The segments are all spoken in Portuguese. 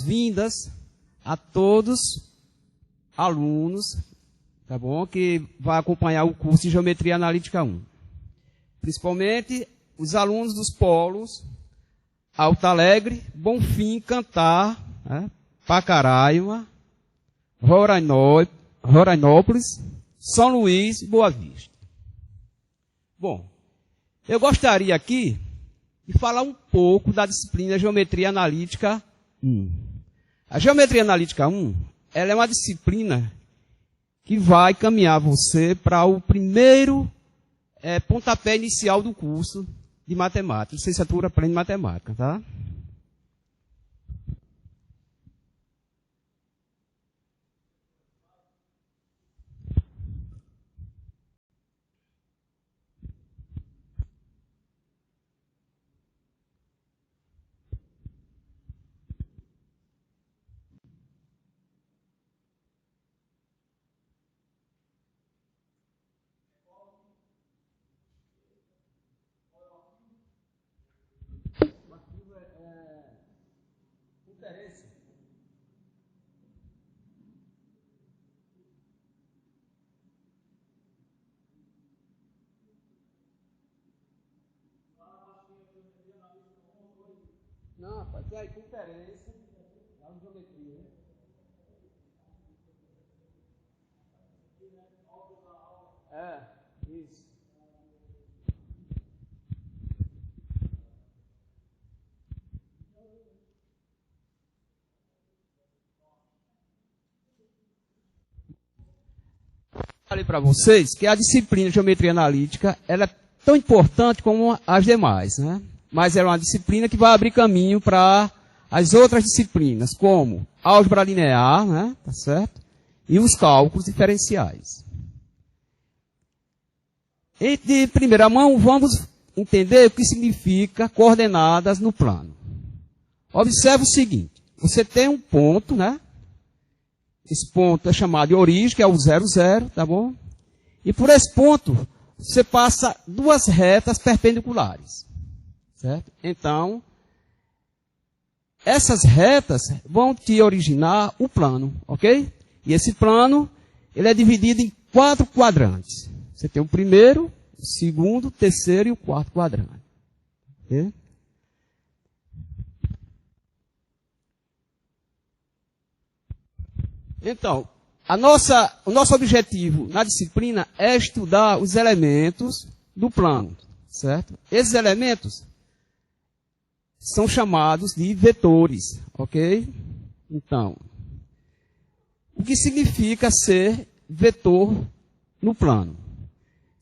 Vindas a todos alunos, tá bom? Que vai acompanhar o curso de Geometria Analítica 1. Principalmente os alunos dos polos Alto Alegre, Bonfim, Cantar, né? Pacaraima, Rorainópolis, São Luís e Boa Vista. Bom, eu gostaria aqui de falar um pouco da disciplina Geometria Analítica 1. A Geometria Analítica 1, ela é uma disciplina que vai caminhar você para o primeiro pontapé inicial do curso de matemática, licenciatura plena em matemática, tá? Não, rapaz, é conferência, é uma geometria, né? Isso. Falei para vocês que a disciplina de Geometria Analítica, ela é tão importante como as demais, né? Mas ela é uma disciplina que vai abrir caminho para as outras disciplinas, como álgebra linear, né? Tá certo? E os cálculos diferenciais. E de primeira mão, vamos entender o que significa coordenadas no plano. Observe o seguinte, você tem um ponto, né? Esse ponto é chamado de origem, que é o 0, 0, tá bom? E por esse ponto, você passa duas retas perpendiculares, certo? Então, essas retas vão te originar o plano, ok? E esse plano, ele é dividido em 4 quadrantes. Você tem o primeiro, o segundo, o terceiro e o quarto quadrante. Ok? Então, o nosso objetivo na disciplina é estudar os elementos do plano, certo? Esses elementos são chamados de vetores, ok? Então, o que significa ser vetor no plano?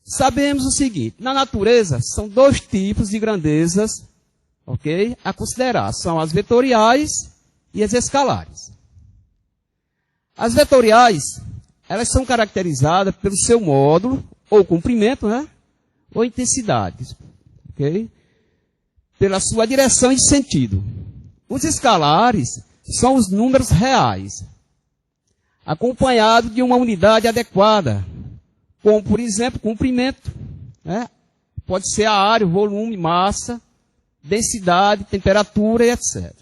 Sabemos o seguinte, na natureza são 2 tipos de grandezas, ok? A considerar, são as vetoriais e as escalares. As vetoriais, elas são caracterizadas pelo seu módulo, ou comprimento, né? Ou intensidade, ok? Pela sua direção e sentido. Os escalares são os números reais, acompanhados de uma unidade adequada, como, por exemplo, comprimento, né? Pode ser a área, o volume, massa, densidade, temperatura e etc.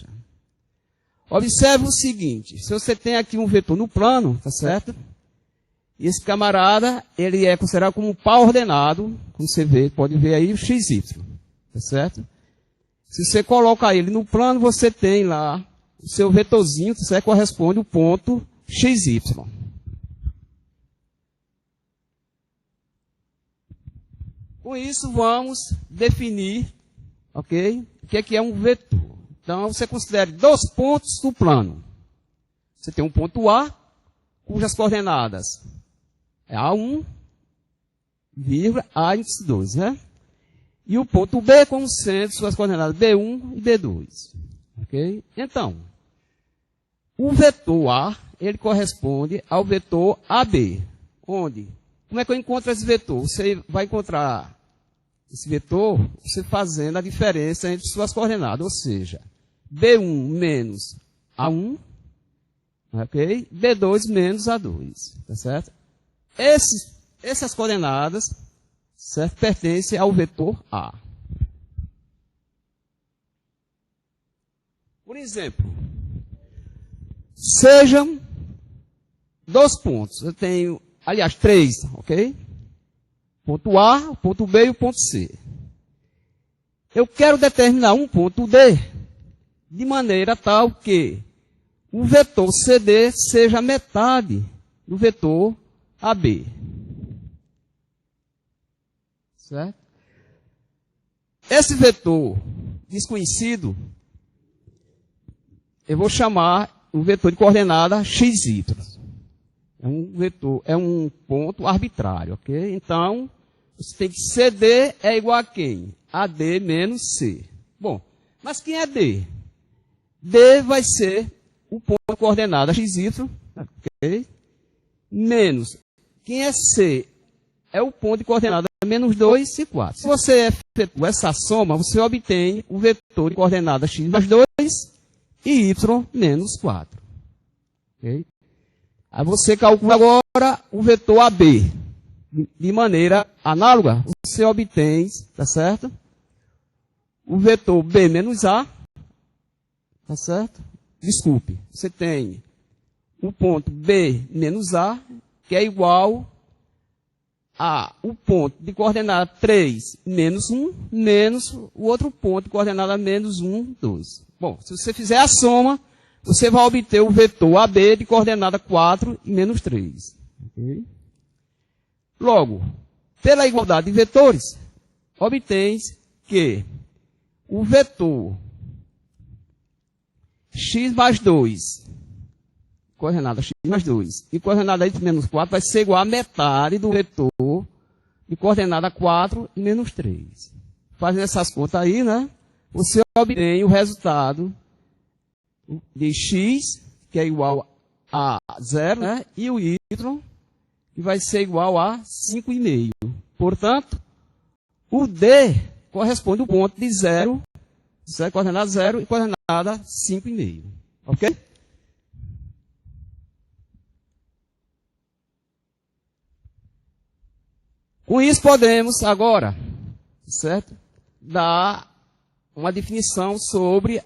Observe o seguinte, se você tem aqui um vetor no plano, tá certo? E esse camarada, ele é considerado como um par ordenado, como você vê, pode ver aí o XY, tá certo? Se você coloca ele no plano, você tem lá o seu vetorzinho, que corresponde ao ponto XY. Com isso, vamos definir, ok? O que é um vetor. Então, você considera 2 pontos no plano. Você tem um ponto A, cujas coordenadas é A1, vírgula, A índice 2, né? E o ponto B como sendo suas coordenadas B1 e B2. Ok? Então, o vetor A, ele corresponde ao vetor AB. Onde? Como é que eu encontro esse vetor? Você vai encontrar esse vetor você fazendo a diferença entre suas coordenadas, ou seja, B1 menos A1, ok? B2 menos A2, tá certo? Essas coordenadas, certo, pertencem ao vetor A. Por exemplo, sejam 2 pontos. Eu tenho, aliás, 3, ok? Ponto A, o ponto B e o ponto C. Eu quero determinar um ponto D de maneira tal que o vetor CD seja metade do vetor AB. Certo? Esse vetor desconhecido, eu vou chamar o vetor de coordenada XY. É um ponto arbitrário, ok? Então, você tem que CD é igual a quem? AD menos C. Bom, mas quem é D? D vai ser o ponto de coordenada XY, ok? Menos. Quem é C? É o ponto de coordenada menos 2 e 4. Se você efetua essa soma, você obtém o vetor de coordenada x mais 2 e y menos 4. Okay? Aí você calcula agora o vetor AB. De maneira análoga, você obtém, tá certo? O vetor B menos A, tá certo? Desculpe, você tem o ponto B menos A, que é igual a o ponto de coordenada 3 menos 1, menos o outro ponto de coordenada menos 1, 2. Bom, se você fizer a soma, você vai obter o vetor AB de coordenada 4 e menos 3. Ok? Logo, pela igualdade de vetores, obtém-se que o vetor x mais 2, coordenada x mais 2, e coordenada y menos 4 vai ser igual a metade do vetor de coordenada 4 e menos 3. Fazendo essas contas aí, né? Você obtém o resultado de x, que é igual a 0, né? E o y, que vai ser igual a 5,5. Portanto, o D corresponde ao ponto de 0, coordenada 0 e coordenada 5,5. Ok? Com isso, podemos agora, certo? Dar uma definição sobre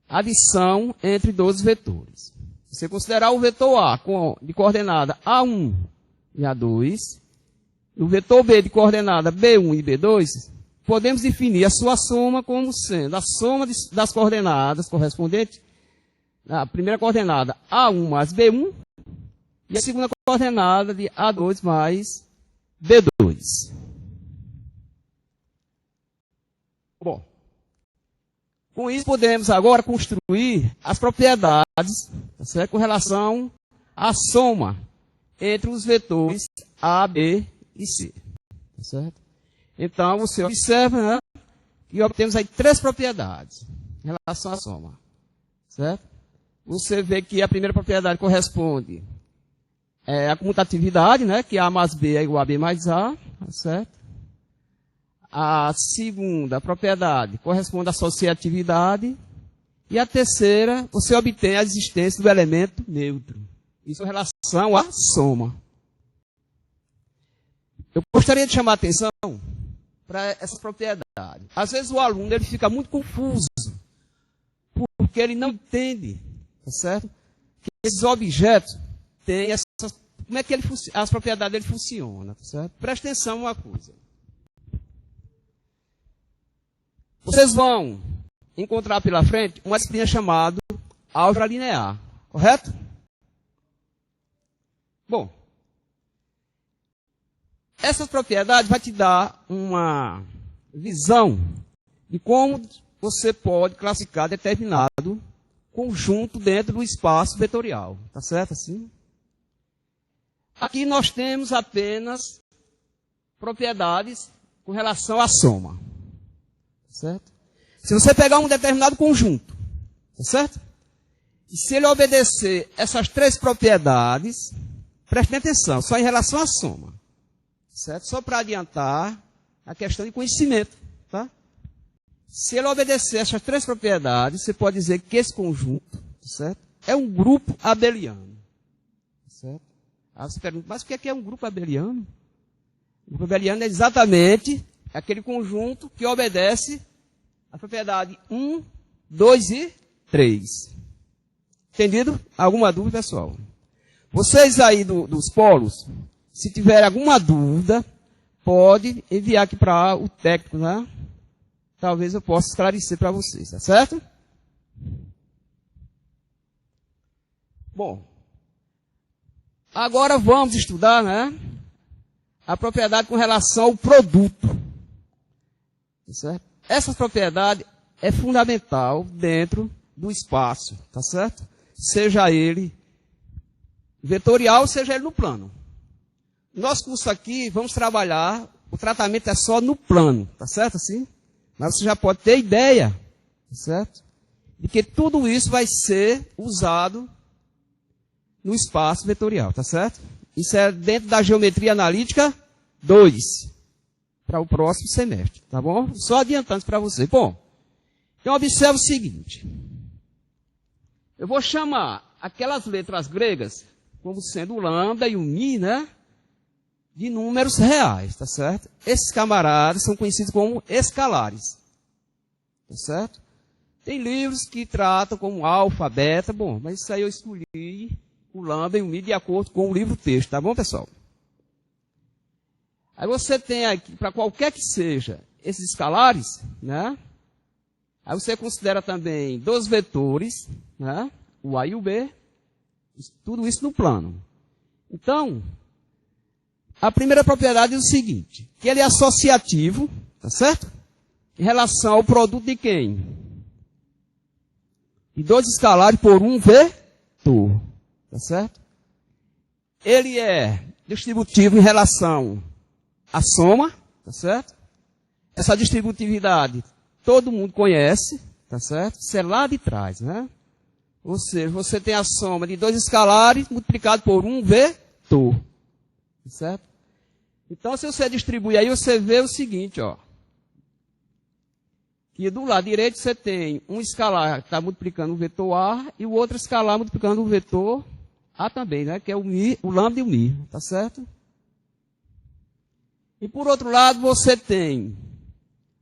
adição entre 12 vetores. Se você considerar o vetor A de coordenada A1 e A2, e o vetor B de coordenada B1 e B2, podemos definir a sua soma como sendo a soma das coordenadas correspondentes à primeira coordenada A1 mais B1 e a segunda coordenada de A2 mais B2. Bom, com isso podemos agora construir as propriedades, tá certo? Com relação à soma entre os vetores A, B e C. Tá certo? Então, você observa, né, que obtemos aí 3 propriedades em relação à soma. Certo? Você vê que a primeira propriedade corresponde à comutatividade, né, que A mais B é igual a B mais A. Tá certo? A segunda propriedade corresponde à associatividade. E a terceira, você obtém a existência do elemento neutro. Isso em relação à soma. Eu gostaria de chamar a atenção para essa propriedade. Às vezes o aluno ele fica muito confuso, porque ele não entende, tá certo? Que esses objetos têm essas, como é que as propriedades dele funcionam, tá certo? Preste atenção em uma coisa. Vocês vão encontrar pela frente uma disciplina chamada álgebra linear, correto? Bom, essa propriedade vai te dar uma visão de como você pode classificar determinado conjunto dentro do espaço vetorial. Tá certo assim? Aqui nós temos apenas propriedades com relação à soma. Tá certo? Se você pegar um determinado conjunto, tá certo? E se ele obedecer essas 3 propriedades, prestem atenção, só em relação à soma. Certo? Só para adiantar a questão de conhecimento. Tá? Se ele obedecer essas 3 propriedades, você pode dizer que esse conjunto, certo, é um grupo abeliano. Certo? Aí você pergunta, mas o que é um grupo abeliano? O grupo abeliano é exatamente aquele conjunto que obedece à propriedade 1, 2 e 3. Entendido? Alguma dúvida, pessoal? Vocês aí dos polos, se tiver alguma dúvida, pode enviar aqui para o técnico, né? Talvez eu possa esclarecer para vocês, tá certo? Bom, agora vamos estudar, né? A propriedade com relação ao produto. Tá certo? Essa propriedade é fundamental dentro do espaço, tá certo? Seja ele vetorial, seja ele no plano. Nosso curso aqui, vamos trabalhar, o tratamento é só no plano, tá certo assim? Mas você já pode ter ideia, tá certo? De que tudo isso vai ser usado no espaço vetorial, tá certo? Isso é dentro da geometria analítica 2, para o próximo semestre, tá bom? Só adiantando para você. Bom, então observe o seguinte. Eu vou chamar aquelas letras gregas, como sendo o lambda e o mi, né? De números reais, tá certo? Esses camaradas são conhecidos como escalares, tá certo? Tem livros que tratam como alfa, beta, bom, mas isso aí eu escolhi o lambda e o mi de acordo com o livro-texto, tá bom, pessoal? Aí você tem aqui, para qualquer que seja, esses escalares, né? Aí você considera também dois vetores, né? O A e o B, tudo isso no plano. Então, a primeira propriedade é o seguinte, que ele é associativo, tá certo? Em relação ao produto de quem? De dois escalares por um vetor, tá certo? Ele é distributivo em relação à soma, tá certo? Essa distributividade todo mundo conhece, tá certo? Isso é lá de trás, né? Ou seja, você tem a soma de dois escalares multiplicado por um vetor, tá certo? Então, se você distribui aí, você vê o seguinte, ó. Que do lado direito você tem um escalar que está multiplicando o vetor A e o outro escalar multiplicando o vetor A também, né? Que é o mi, o lambda e o mi, tá certo? E por outro lado, você tem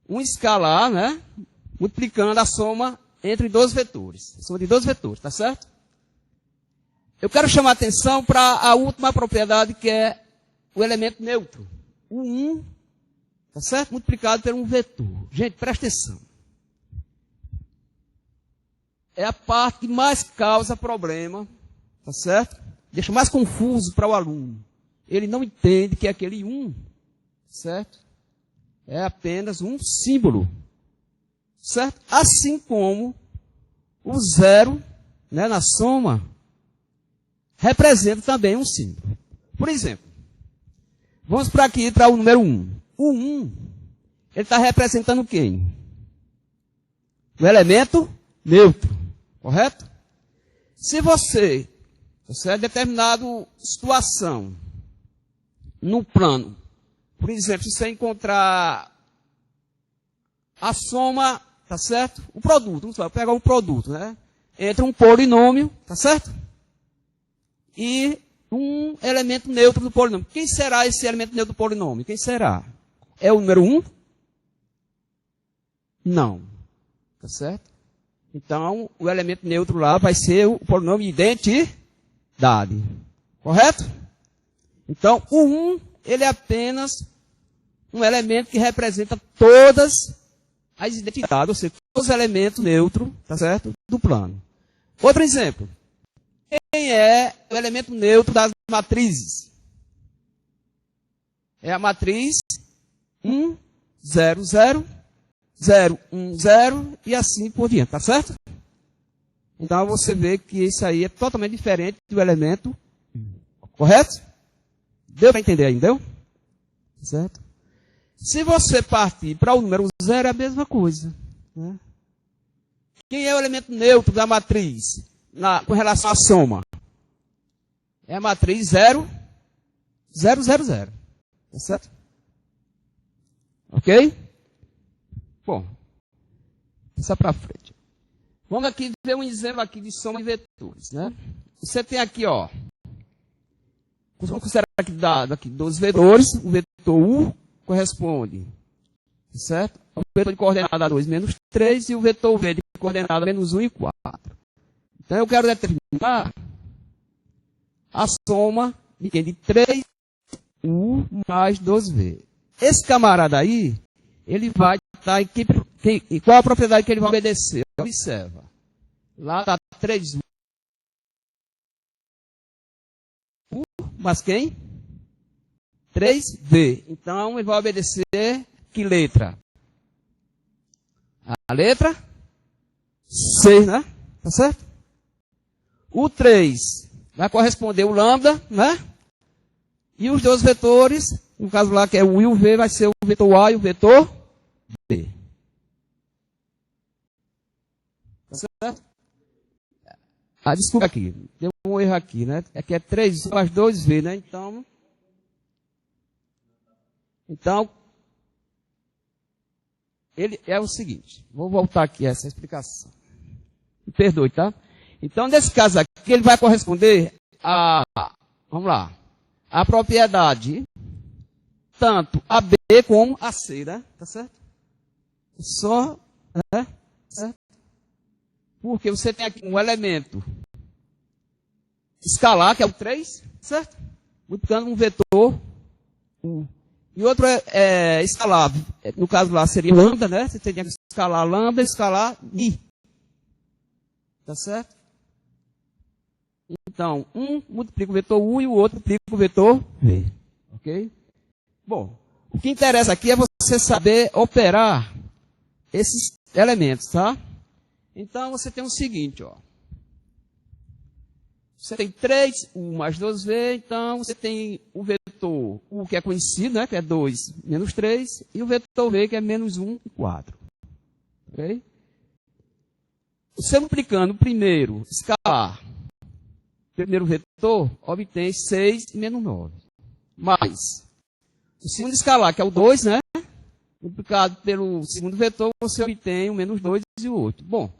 um escalar, né? Multiplicando a soma entre dois vetores. A soma de dois vetores, tá certo? Eu quero chamar a atenção para a última propriedade, que é o elemento neutro. O 1, tá certo? Multiplicado por um vetor. Gente, presta atenção. É a parte que mais causa problema, tá certo? Deixa mais confuso para o aluno. Ele não entende que aquele 1, certo? É apenas um símbolo, certo? Assim como o 0, né, na soma, representa também um símbolo. Por exemplo, vamos para aqui, para o número 1. O 1, ele está representando quem? O elemento neutro, correto? Se você, em determinada situação, no plano, por exemplo, se você encontrar a soma, tá certo? O produto, vamos pegar um produto, né? Entre um polinômio, tá certo? E um elemento neutro do polinômio. Quem será esse elemento neutro do polinômio? Quem será? É o número 1? Não. Tá certo? Então, o elemento neutro lá vai ser o polinômio de identidade. Correto? Então, o 1, ele é apenas um elemento que representa todas as identidades, ou seja, todos os elementos neutros, tá certo? Do plano. Outro exemplo. Quem é o elemento neutro das matrizes? É a matriz 1, 0, 0, 0, 1, 0 e assim por diante, tá certo? Então você vê que isso aí é totalmente diferente do elemento, correto? Deu para entender aí, entendeu? Certo? Se você partir para o número 0, é a mesma coisa. Né? Quem é o elemento neutro da matriz com relação à soma? É a matriz 0, 0, 0, 0. Tá certo? Ok? Bom, passar para frente. Vamos aqui ver um exemplo aqui de soma de vetores. Né? Você tem aqui, ó. Vamos considerar aqui dado aqui 12 vetores. O vetor U corresponde, certo? O vetor de coordenada 2 menos 3 e o vetor V de coordenada menos 1 e 4. Então, eu quero determinar a soma de quem? De 3U mais 2V. Esse camarada aí, ele vai estar em qual a propriedade que ele vai obedecer? Observa. Lá está 3U. Mas quem? 3V. Então, ele vai obedecer que letra? A letra 6, né? Tá certo? O 3 vai corresponder o lambda, né? E os dois vetores, no caso lá que é o U e o V, vai ser o vetor A e o vetor B. Tá certo? Ah, desculpa aqui. Deu um erro aqui, né? É que é 3 mais 2V, né? Então, ele é o seguinte. Vou voltar aqui a essa explicação. Me perdoe, tá? Então, nesse caso aqui, ele vai corresponder a, vamos lá, a propriedade tanto a B como a C, né? Tá certo? Só, né? Certo? Porque você tem aqui um elemento escalar, que é o 3, certo? Multiplicando um vetor 1. E outro é escalar. No caso lá seria lambda, né? Você teria que escalar lambda e escalar mi. Tá certo? Então, um multiplica o vetor U e o outro multiplica o vetor V. Ok? Bom, o que interessa aqui é você saber operar esses elementos, tá? Então, você tem o seguinte, ó. Você tem 3U mais 2V, então você tem o vetor U que é conhecido, né? Que é 2 menos 3, e o vetor V que é menos 1 e 4. Ok? Você multiplicando o primeiro escalar, primeiro vetor, obtém 6 e menos 9. Mais o segundo escalar, que é o 2, né? Multiplicado pelo segundo vetor, você obtém o menos 2 e o 8. Bom,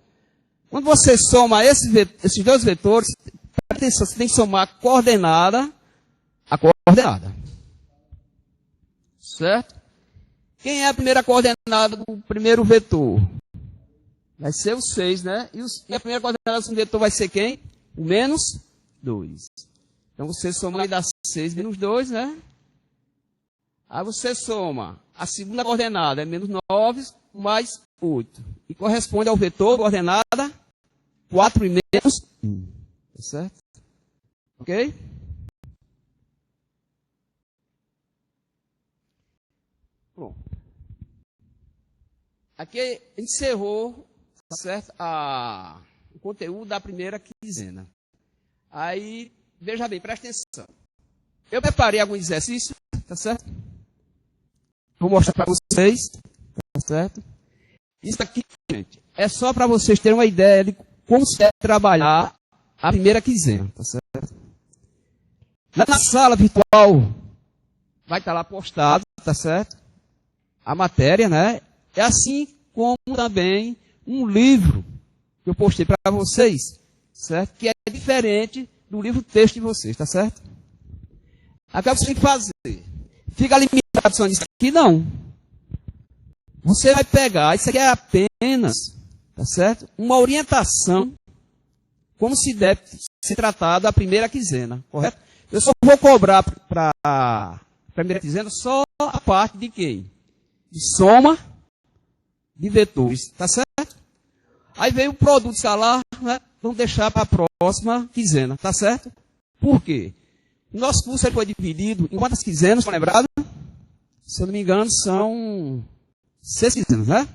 quando você soma esses dois vetores, atenção, você tem que somar a coordenada. Certo? Quem é a primeira coordenada do primeiro vetor? Vai ser o 6, né? E a primeira coordenada do segundo vetor vai ser quem? O menos 2. Então você soma aí dá 6 menos 2, né? Aí você soma a segunda coordenada, é menos 9 mais 8. E corresponde ao vetor coordenada 4 e menos 1. Tá certo? Ok? Bom. Aqui encerrou, tá certo? O conteúdo da primeira quinzena. Aí, veja bem, presta atenção. Eu preparei algum exercício, tá certo? Vou mostrar para vocês, tá certo? Isso aqui, gente, é só para vocês terem uma ideia de como se deve trabalhar a primeira quinzena, tá certo? Na sala virtual vai estar lá postado, tá certo? A matéria, né? É assim como também um livro que eu postei para vocês, certo? Que é diferente do livro texto de vocês, tá certo? Agora você tem que fazer. Fica limitado só nisso aqui? Não. Você vai pegar, isso aqui é apenas, tá certo? Uma orientação como se deve ser tratado a primeira quinzena, correto? Eu só vou cobrar para a primeira quinzena só a parte de quem? De soma de vetores, tá certo? Aí veio o produto escalar, né? Vamos deixar para a próxima quinzena, tá certo? Por quê? O nosso curso foi dividido em quantas quinzenas, estão lembrados? Se eu não me engano, são 6 quinzenas, né?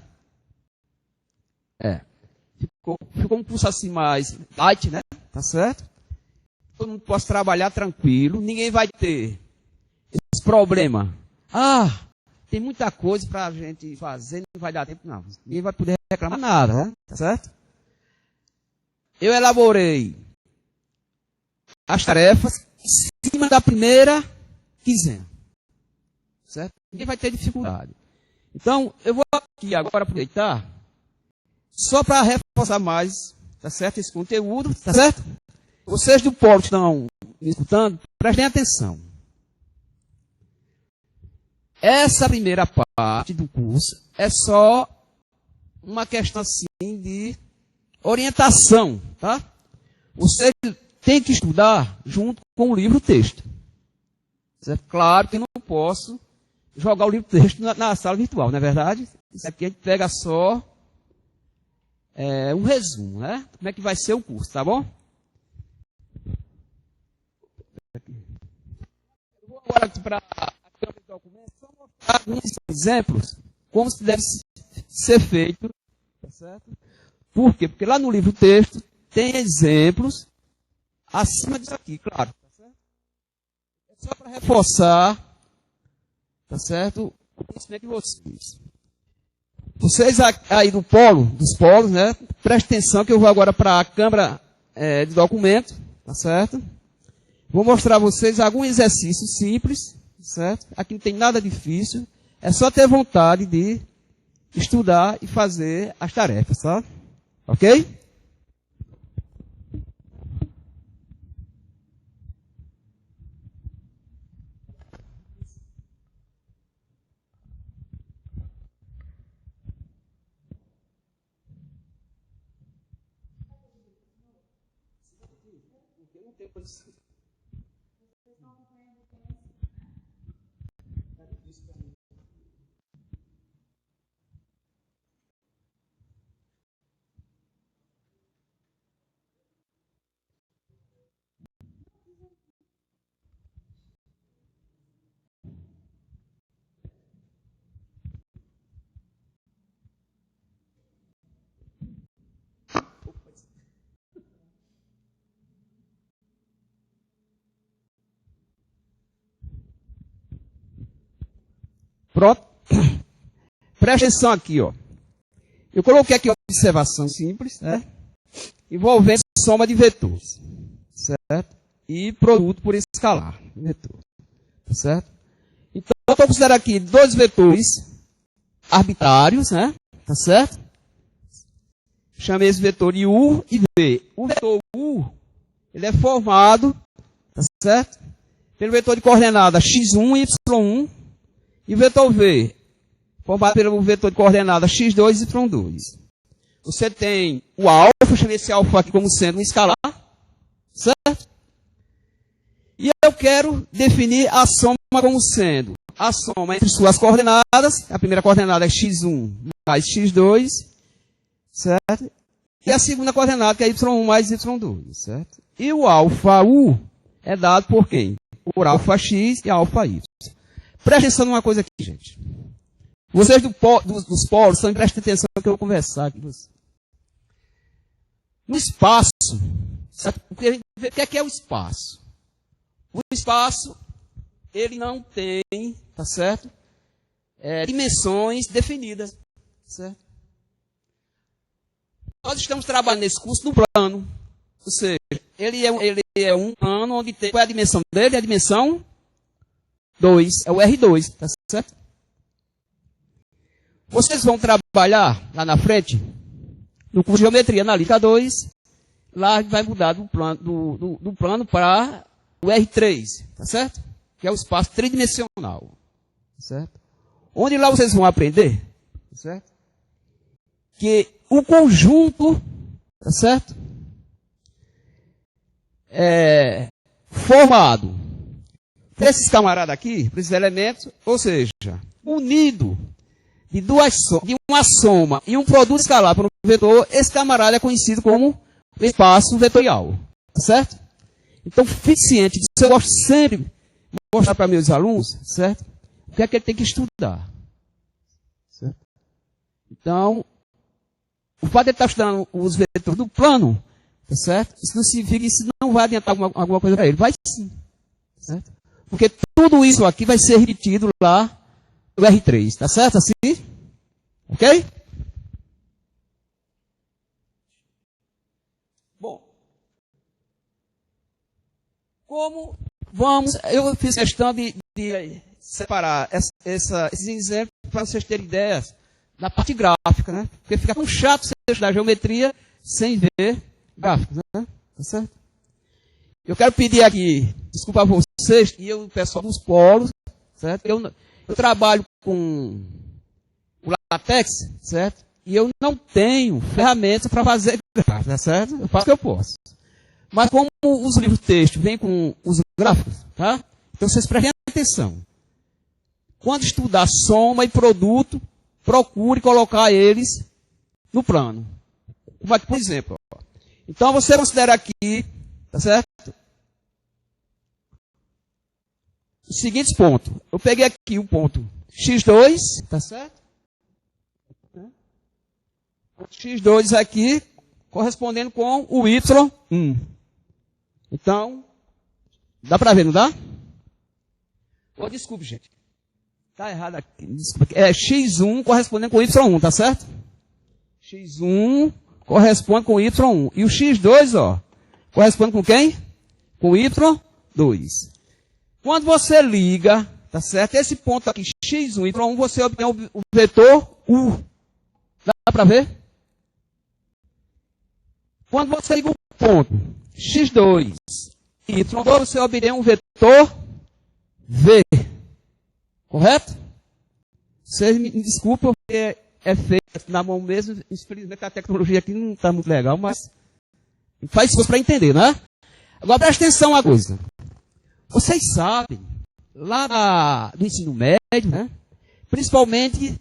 Ficou um curso assim mais light, né? Tá certo? Todo mundo pode trabalhar tranquilo, ninguém vai ter esse problema. Tem muita coisa para a gente fazer, não vai dar tempo, não. Ninguém vai poder reclamar nada, né? Tá certo? Eu elaborei as tarefas em cima da primeira quinzena. Certo? Ninguém vai ter dificuldade. Então, eu vou aqui agora aproveitar só para reforçar mais, tá certo? Esse conteúdo, tá certo? Vocês do polo que estão me escutando, prestem atenção. Essa primeira parte do curso é só uma questão assim de orientação, tá? Você tem que estudar junto com o livro-texto. Certo? Claro que eu não posso jogar o livro-texto na sala virtual, não é verdade? Isso aqui a gente pega só um resumo, né? Como é que vai ser o curso, tá bom? Eu vou agora aqui para a câmera de documentos, só mostrar alguns exemplos, como se deve ser feito, tá certo? Por quê? Porque lá no livro-texto tem exemplos acima disso aqui, claro. Tá certo? É só para reforçar, tá certo? O conhecimento de vocês. Vocês aí dos polos, né? Prestem atenção que eu vou agora para a câmera de documento, tá certo? Vou mostrar a vocês alguns exercícios simples, certo? Aqui não tem nada difícil, é só ter vontade de estudar e fazer as tarefas, tá? Ok? Pronto. Presta atenção aqui, ó. Eu coloquei aqui uma observação simples, né? Envolvendo soma de vetores, certo? E produto por escalar, vetor, certo? Então, eu estou considerando aqui dois vetores arbitrários, né? Tá certo? Chamei esse vetor de U e V. O vetor U, ele é formado, tá certo? Pelo vetor de coordenada x1 e y1. E o vetor V, formado pelo vetor de coordenada x2 e y2. Você tem o alfa, chamei esse alfa aqui como sendo um escalar, certo? E eu quero definir a soma como sendo a soma entre suas coordenadas. A primeira coordenada é x1 mais x2, certo? E a segunda coordenada que é y1 mais y2, certo? E o alfa U é dado por quem? Por alfa x e alfa y. Presta atenção numa coisa aqui, gente. Vocês dos polos, só prestem atenção que eu vou conversar aqui com vocês. No espaço, certo? O que é o espaço? O espaço, ele não tem, tá certo? Dimensões definidas, certo? Nós estamos trabalhando nesse curso no plano. Ou seja, ele é um plano onde tem, qual é a dimensão dele? É a dimensão 2, é o R2, tá certo? Vocês vão trabalhar lá na frente, no curso de Geometria Analítica 2, lá vai mudar do plano para o R3, tá certo? Que é o espaço tridimensional, tá certo? Onde lá vocês vão aprender, tá certo? Que o conjunto, tá certo? É formado por esses camaradas aqui, por esses elementos, ou seja, unido de uma soma e um produto escalar para um vetor, esse camarada é conhecido como espaço vetorial, tá certo? Então, suficiente disso, eu gosto sempre de mostrar para meus alunos, certo? O que é que ele tem que estudar, certo? Então, o fato de ele estar estudando os vetores do plano, tá certo? Isso não significa que isso não vai adiantar alguma coisa para ele. Vai sim, certo? Porque tudo isso aqui vai ser repetido lá no R3, tá certo? Assim? Ok? Bom. Como vamos... Eu fiz questão de separar esses exemplos para vocês terem ideias da parte gráfica, né? Porque fica tão chato você estudar geometria sem ver gráficos, né? Tá certo? Eu quero pedir aqui, desculpa a vocês, e o pessoal dos polos, certo? Eu trabalho com o LaTeX, certo? E eu não tenho ferramentas para fazer gráficos, tá certo? Eu faço o que eu posso. Mas como os livros de texto vêm com os gráficos, tá? Então vocês prestem atenção. Quando estudar soma e produto, procure colocar eles no plano. Como aqui, por exemplo. Ó. Então você considera aqui, tá certo? Os seguintes pontos. Eu peguei aqui o ponto x2, tá certo? O x2 aqui, correspondendo com o y1. Então, dá para ver, não dá? Oh, desculpe, gente. Tá errado aqui. Desculpa. É x1 correspondendo com y1, tá certo? x1 corresponde com y1. E o x2, ó, corresponde com quem? Com y2. Quando você liga, tá certo? Esse ponto aqui, x1 e y1, você obtém o vetor u. Dá para ver? Quando você liga o ponto x2 e y2, você obtém um vetor v. Correto? Vocês me desculpem, porque é feito na mão mesmo. Infelizmente a tecnologia aqui não está muito legal, mas faz esforço para entender, né? Agora presta atenção uma coisa. Vocês sabem, lá no ensino médio, né? Principalmente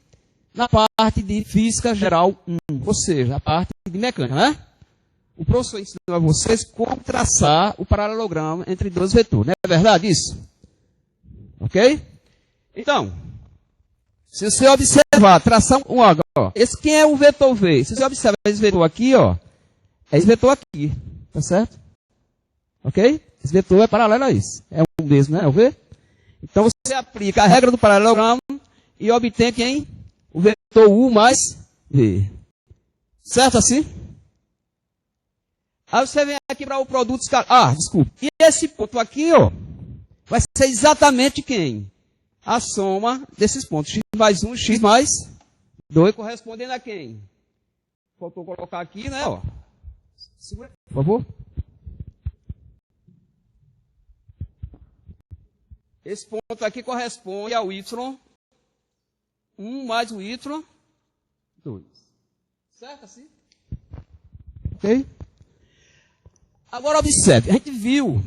na parte de física geral 1, ou seja, a parte de mecânica, né? O professor ensinou a vocês como traçar o paralelogramo entre dois vetores. Não é verdade isso? Ok? Então, se você observar, traçar um H, ó, esse quem é o vetor V? Se você observar esse vetor aqui, ó, é esse vetor aqui, tá certo? Ok? Esse vetor é paralelo a isso. É o mesmo, né? É o V? Então você aplica a regra do paralelogramo e obtém quem? O vetor U mais V. Certo assim? Aí você vem aqui para o produto escalar. Ah, desculpa. E esse ponto aqui, ó, vai ser exatamente quem? A soma desses pontos. X mais 1, x mais 2, correspondendo a quem? Faltou colocar aqui, né? Ó. Segura, por favor. Esse ponto aqui corresponde ao y1 mais o y2. Certo assim? Ok? Agora observe, a gente viu,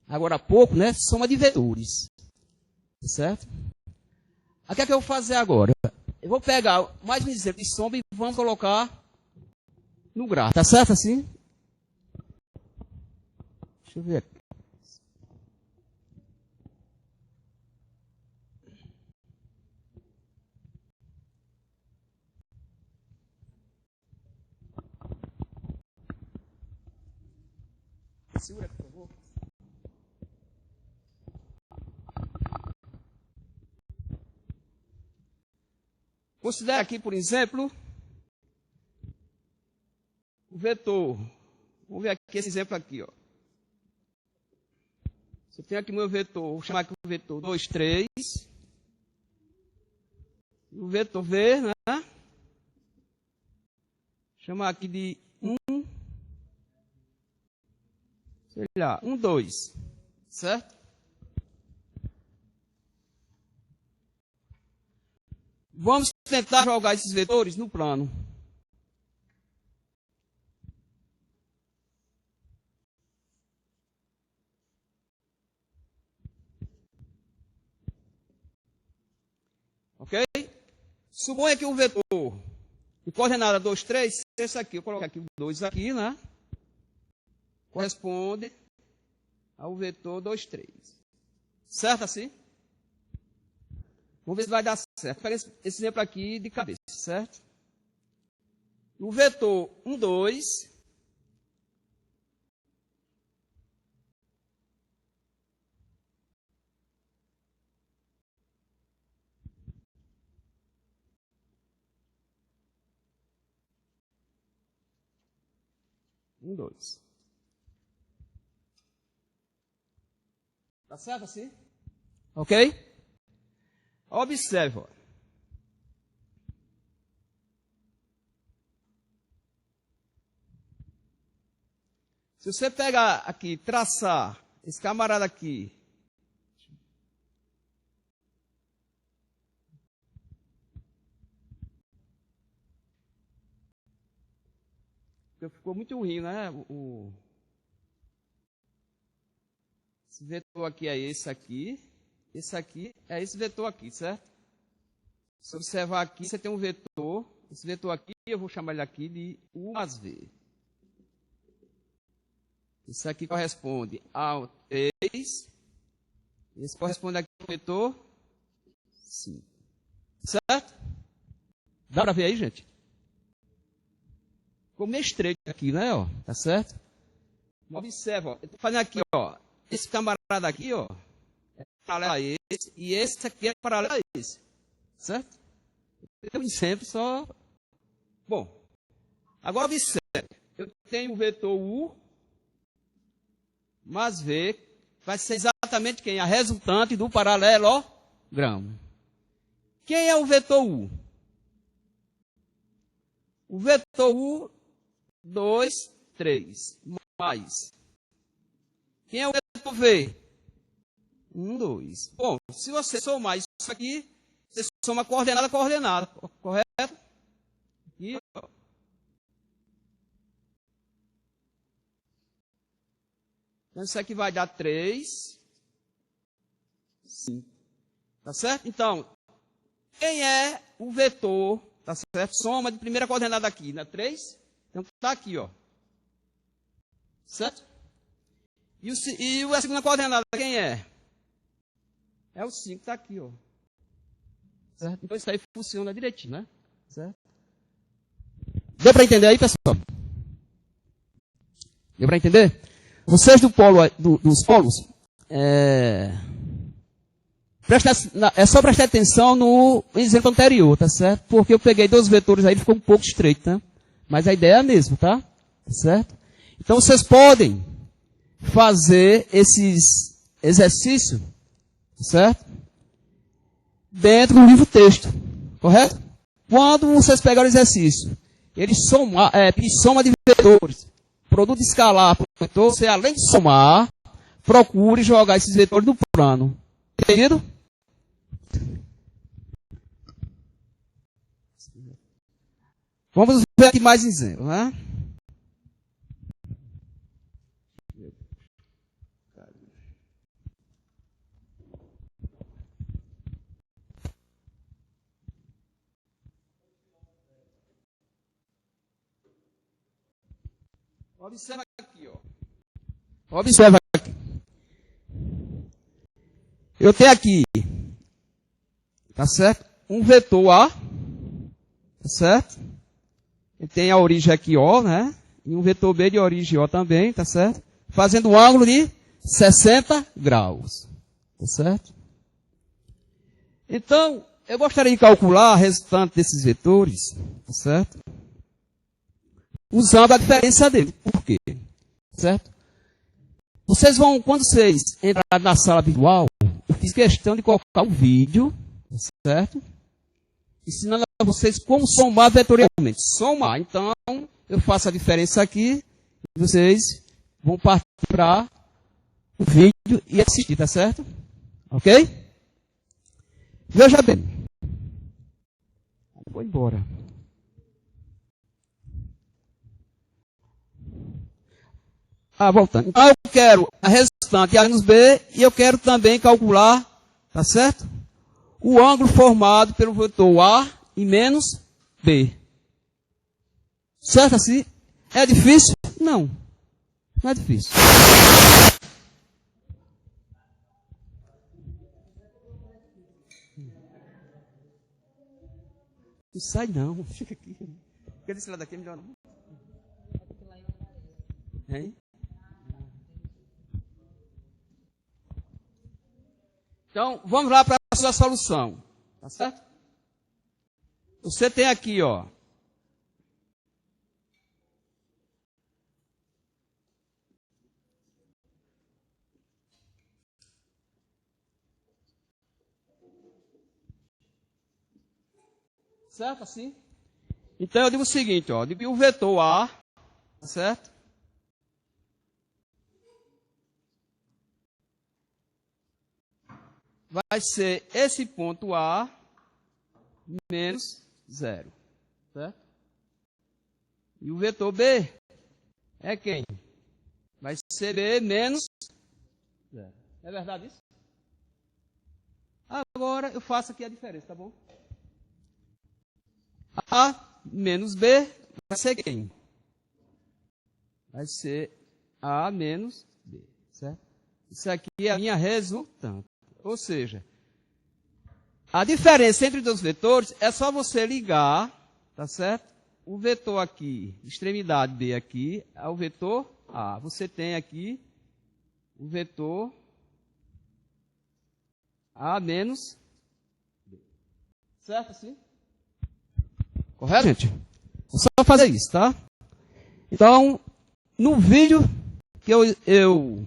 agora há pouco, né? Soma de vetores. Certo? O que é que eu vou fazer agora? Eu vou pegar mais um exemplo de soma e vamos colocar no gráfico. Tá certo assim? Deixa eu ver aqui. Segura aqui, por favor. Considere aqui, por exemplo, o vetor. Vamos ver aqui esse exemplo aqui, ó. Você tem aqui meu vetor, vou chamar aqui o vetor 2, 3. O vetor V, né? Chamar aqui de 1, sei lá, 1, 2. Certo? Vamos tentar jogar esses vetores no plano. Ok? Suponha que o vetor de coordenada 2, 3, esse aqui, eu coloco aqui o 2 aqui, né? Corresponde ao vetor 2, 3. Certo assim? Vamos ver se vai dar certo. Pega esse exemplo aqui de cabeça, certo? O vetor 1, 2. Um, 2. Tá certo assim? Ok? Observe, ó. Se você pegar aqui, traçar esse camarada aqui, ficou muito ruim, né? Esse vetor aqui é esse aqui. Esse aqui é esse vetor aqui, certo? Se observar aqui, você tem um vetor. Esse vetor aqui, eu vou chamar ele aqui de U mais V. Isso aqui corresponde ao 3. Esse corresponde aqui ao vetor 5. Certo? Dá para ver aí, gente? Ficou meio estreito aqui, né? Ó, tá certo? Observa, ó, eu estou fazendo aqui, ó. Esse camarada aqui, ó, é paralelo a esse. E esse aqui é paralelo a esse. Certo? Eu sempre só... Bom, agora observe. Eu tenho o vetor U mais V, vai ser exatamente quem? A resultante do paralelogramo. Quem é o vetor U? O vetor U, 2, 3, mais. Quem é o vetor V? 1, 2. Bom, se você somar isso aqui, você soma coordenada a coordenada, correto? Aqui, ó. Então, isso aqui vai dar 3, 5. Tá certo? Então, quem é o vetor, tá certo? Soma de primeira coordenada aqui, né? 3. Então, tá aqui, ó. Certo? E a segunda coordenada, quem é? É o 5, tá aqui, ó. Certo? Então, isso aí funciona direitinho, né? Certo? Deu para entender aí, pessoal? Deu para entender? Vocês dos polos, é só prestar atenção no exemplo anterior, tá certo? Porque eu peguei 2 vetores aí, ficou um pouco estreito, tá? Mas a ideia é a mesma, tá? Tá certo? Então vocês podem fazer esses exercícios, certo? Dentro do livro texto, correto? Quando vocês pegarem o exercício, ele soma de vetores, produto escalar, então você além de somar, procure jogar esses vetores no plano. Entendido? Vamos ver aqui mais exemplos, né? Observa aqui, ó. Observa aqui. Eu tenho aqui, tá certo? Um vetor A, tá certo? Ele tem a origem aqui O, né? E um vetor B de origem O também, tá certo? Fazendo um ângulo de 60 graus, tá certo? Então, eu gostaria de calcular a resultante desses vetores, tá certo? Usando a diferença dele. Por quê? Certo? Vocês vão, quando vocês entrarem na sala virtual, eu fiz questão de colocar um vídeo, certo? Ensinando a vocês como somar vetorialmente. Somar. Então, eu faço a diferença aqui, e vocês vão partir para o vídeo e assistir, tá certo? Ok? Veja bem. Vou embora. Voltando. Então, eu quero a resultante A menos B e eu quero também calcular, tá certo? O ângulo formado pelo vetor A e menos B. Certo assim? É difícil? Não. Não é difícil. Não sai não. Fica aqui. Fica desse lado aqui, é melhor não. Hein? Então, vamos lá para a sua solução. Tá certo? Você tem aqui, ó. Certo assim? Então, eu digo o seguinte, ó. Eu digo o vetor A, tá certo? Vai ser esse ponto A menos 0. Certo? E o vetor B é quem? Vai ser B menos 0. É verdade isso? Agora eu faço aqui a diferença, tá bom? A menos B vai ser quem? Vai ser A menos B, certo? Isso aqui é a minha resultante. Ou seja, a diferença entre os dois vetores é só você ligar, tá certo? O vetor aqui, extremidade B aqui, é o vetor A. Você tem aqui o vetor A menos B. Certo assim? Correto, gente? É só fazer isso, tá? Então, no vídeo que eu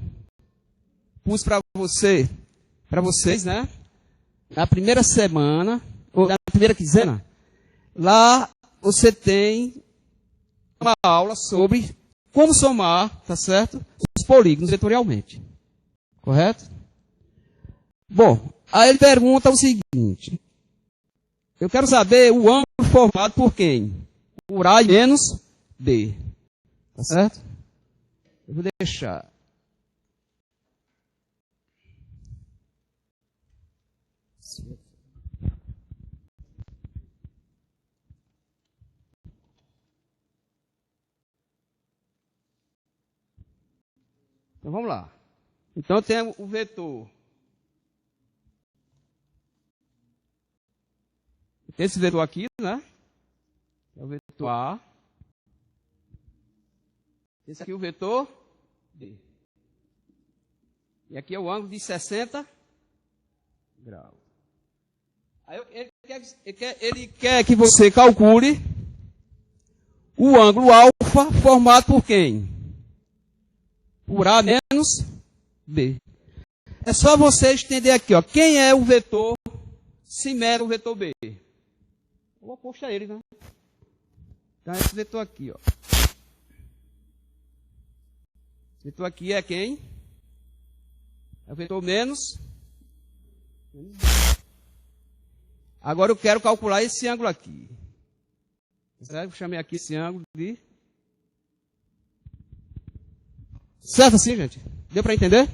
pus para vocês, né? Na primeira semana, ou na primeira quinzena, lá você tem uma aula sobre como somar, tá certo? Os polígonos vetorialmente. Correto? Bom, aí ele pergunta o seguinte. Eu quero saber o ângulo formado por quem? Por A menos B. Tá certo? Eu vou deixar. Então vamos lá. Então temos o vetor. Esse vetor aqui, né? É o vetor A. Esse aqui é o vetor B. E aqui é o ângulo de 60 graus. Aí ele quer que você calcule o ângulo alfa formado por quem? Por A menos B. É só você estender aqui, ó. Quem é o vetor simétrico do vetor B? O oposto a ele, né? Então, esse vetor aqui, ó. Esse vetor aqui é quem? É o vetor menos. Agora eu quero calcular esse ângulo aqui. Certo? Eu chamei aqui esse ângulo de... Certo assim, gente? Deu para entender?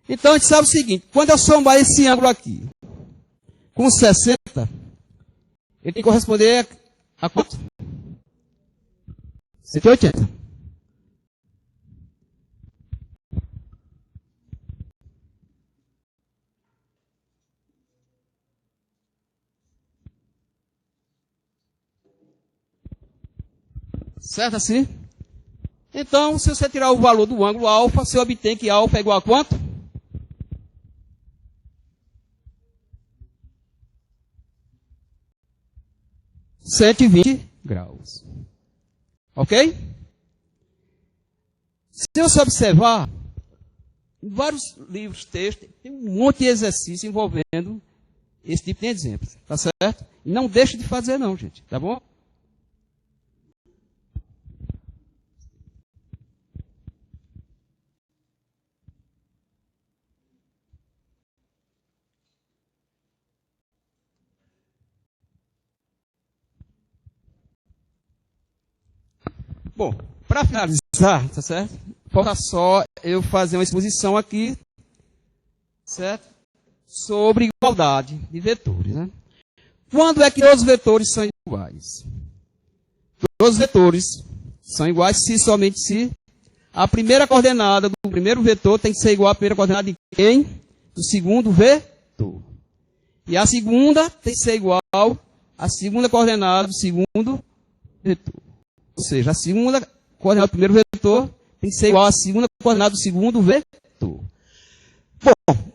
Então, a gente sabe o seguinte. Quando eu somar esse ângulo aqui com 60, ele tem que corresponder a quanto? 180. Certo assim? Então, se você tirar o valor do ângulo alfa, você obtém que alfa é igual a quanto? 120 graus. Ok? Se você observar, em vários livros, textos, tem um monte de exercício envolvendo esse tipo de exemplo. Tá certo? E não deixe de fazer não, gente. Tá bom? Bom, para finalizar, tá certo? Falta só eu fazer uma exposição aqui, certo? Sobre igualdade de vetores, né? Quando é que todos os vetores são iguais? Todos os vetores são iguais se somente se a primeira coordenada do primeiro vetor tem que ser igual à primeira coordenada de quem? Do segundo vetor. E a segunda tem que ser igual à segunda coordenada do segundo vetor. Ou seja, a segunda coordenada do primeiro vetor tem que ser igual à segunda coordenada do segundo vetor. Bom,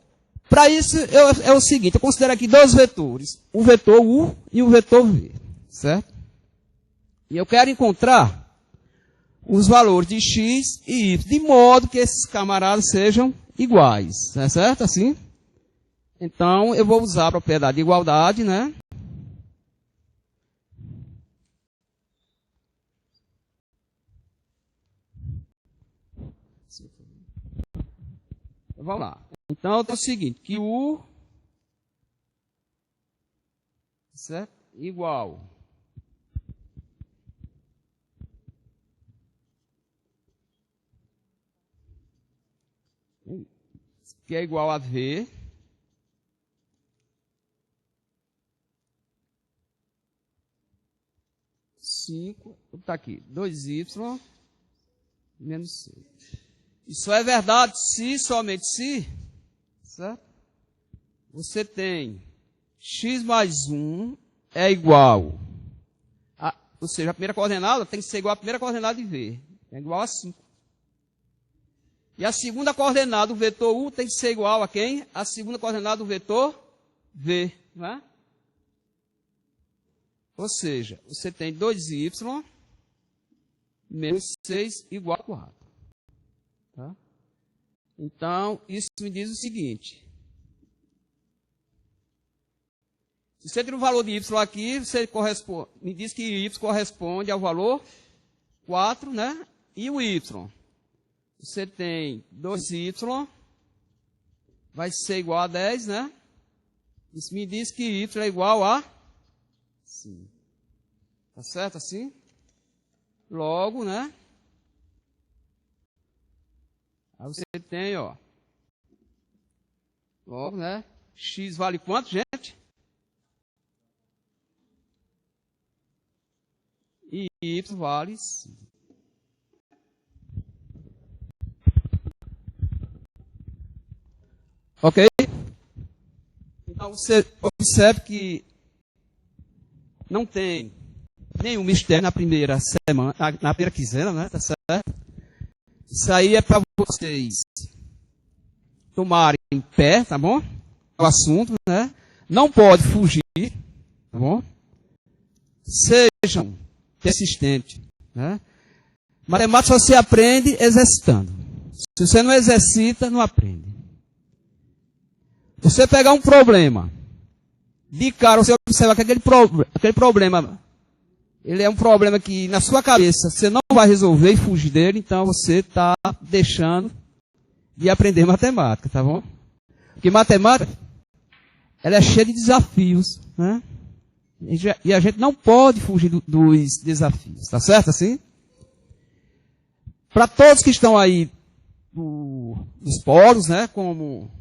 para isso é o seguinte, eu considero aqui dois vetores, o vetor U e o vetor V, certo? E eu quero encontrar os valores de X e Y, de modo que esses camaradas sejam iguais, certo? Assim? Então, eu vou usar a propriedade de igualdade, né? Vamos lá. Então, eu tenho o seguinte, que U, certo? Igual que é igual a V. Está aqui, 2y menos c. Isso é verdade se, somente se, certo? Você tem x mais 1 é igual a, ou seja, a primeira coordenada tem que ser igual à primeira coordenada de V, é igual a 5. E a segunda coordenada do vetor U tem que ser igual a quem? A segunda coordenada do vetor V, não é? Ou seja, você tem 2y menos 6 igual a 4. Tá? Então, isso me diz o seguinte. Se você tem o valor de y aqui, você me diz que y corresponde ao valor 4, né? E o y. Você tem 2y, vai ser igual a 10, né? Isso me diz que y é igual a 5. Tá certo assim? Logo, né? Aí você tem, ó. Logo, né? X vale quanto, gente? E y vale 5. Ok? Então você observe que não tem nenhum mistério na primeira semana, na primeira quinzena, né? Tá certo? Isso aí é para vocês tomarem pé, tá bom? O assunto, né? Não pode fugir, tá bom? Sejam persistentes, né? Matemática você aprende exercitando. Se você não exercita, não aprende. Você pegar um problema, de cara você observa que aquele problema, ele é um problema que na sua cabeça você não vai resolver e fugir dele, então você está deixando de aprender matemática, tá bom? Porque matemática, ela é cheia de desafios, né? E a gente não pode fugir dos desafios, tá certo assim? Para todos que estão aí nos polos, né? Como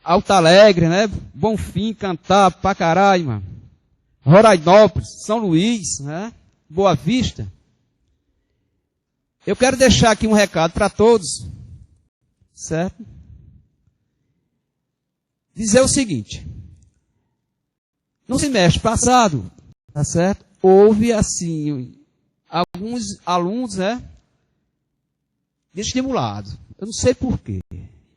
Alto Alegre, né? Bonfim, Cantar, Pacaraima, Rorainópolis, São Luís, né? Boa Vista. Eu quero deixar aqui um recado para todos, certo? Dizer o seguinte. No semestre passado, tá certo? Houve, assim, alguns alunos, né? Desestimulados. Eu não sei porquê.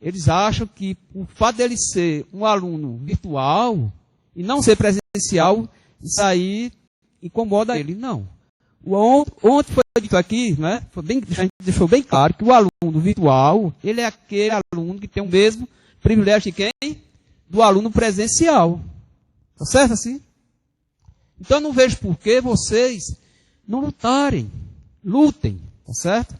Eles acham que o fato dele ser um aluno virtual e não ser presencial, isso aí incomoda ele. Não. Ontem foi dito aqui, né? A gente deixou bem claro que o aluno virtual, ele é aquele aluno que tem o mesmo privilégio de quem? Do aluno presencial. Tá certo assim? Então eu não vejo por que vocês não lutarem. Lutem, tá certo?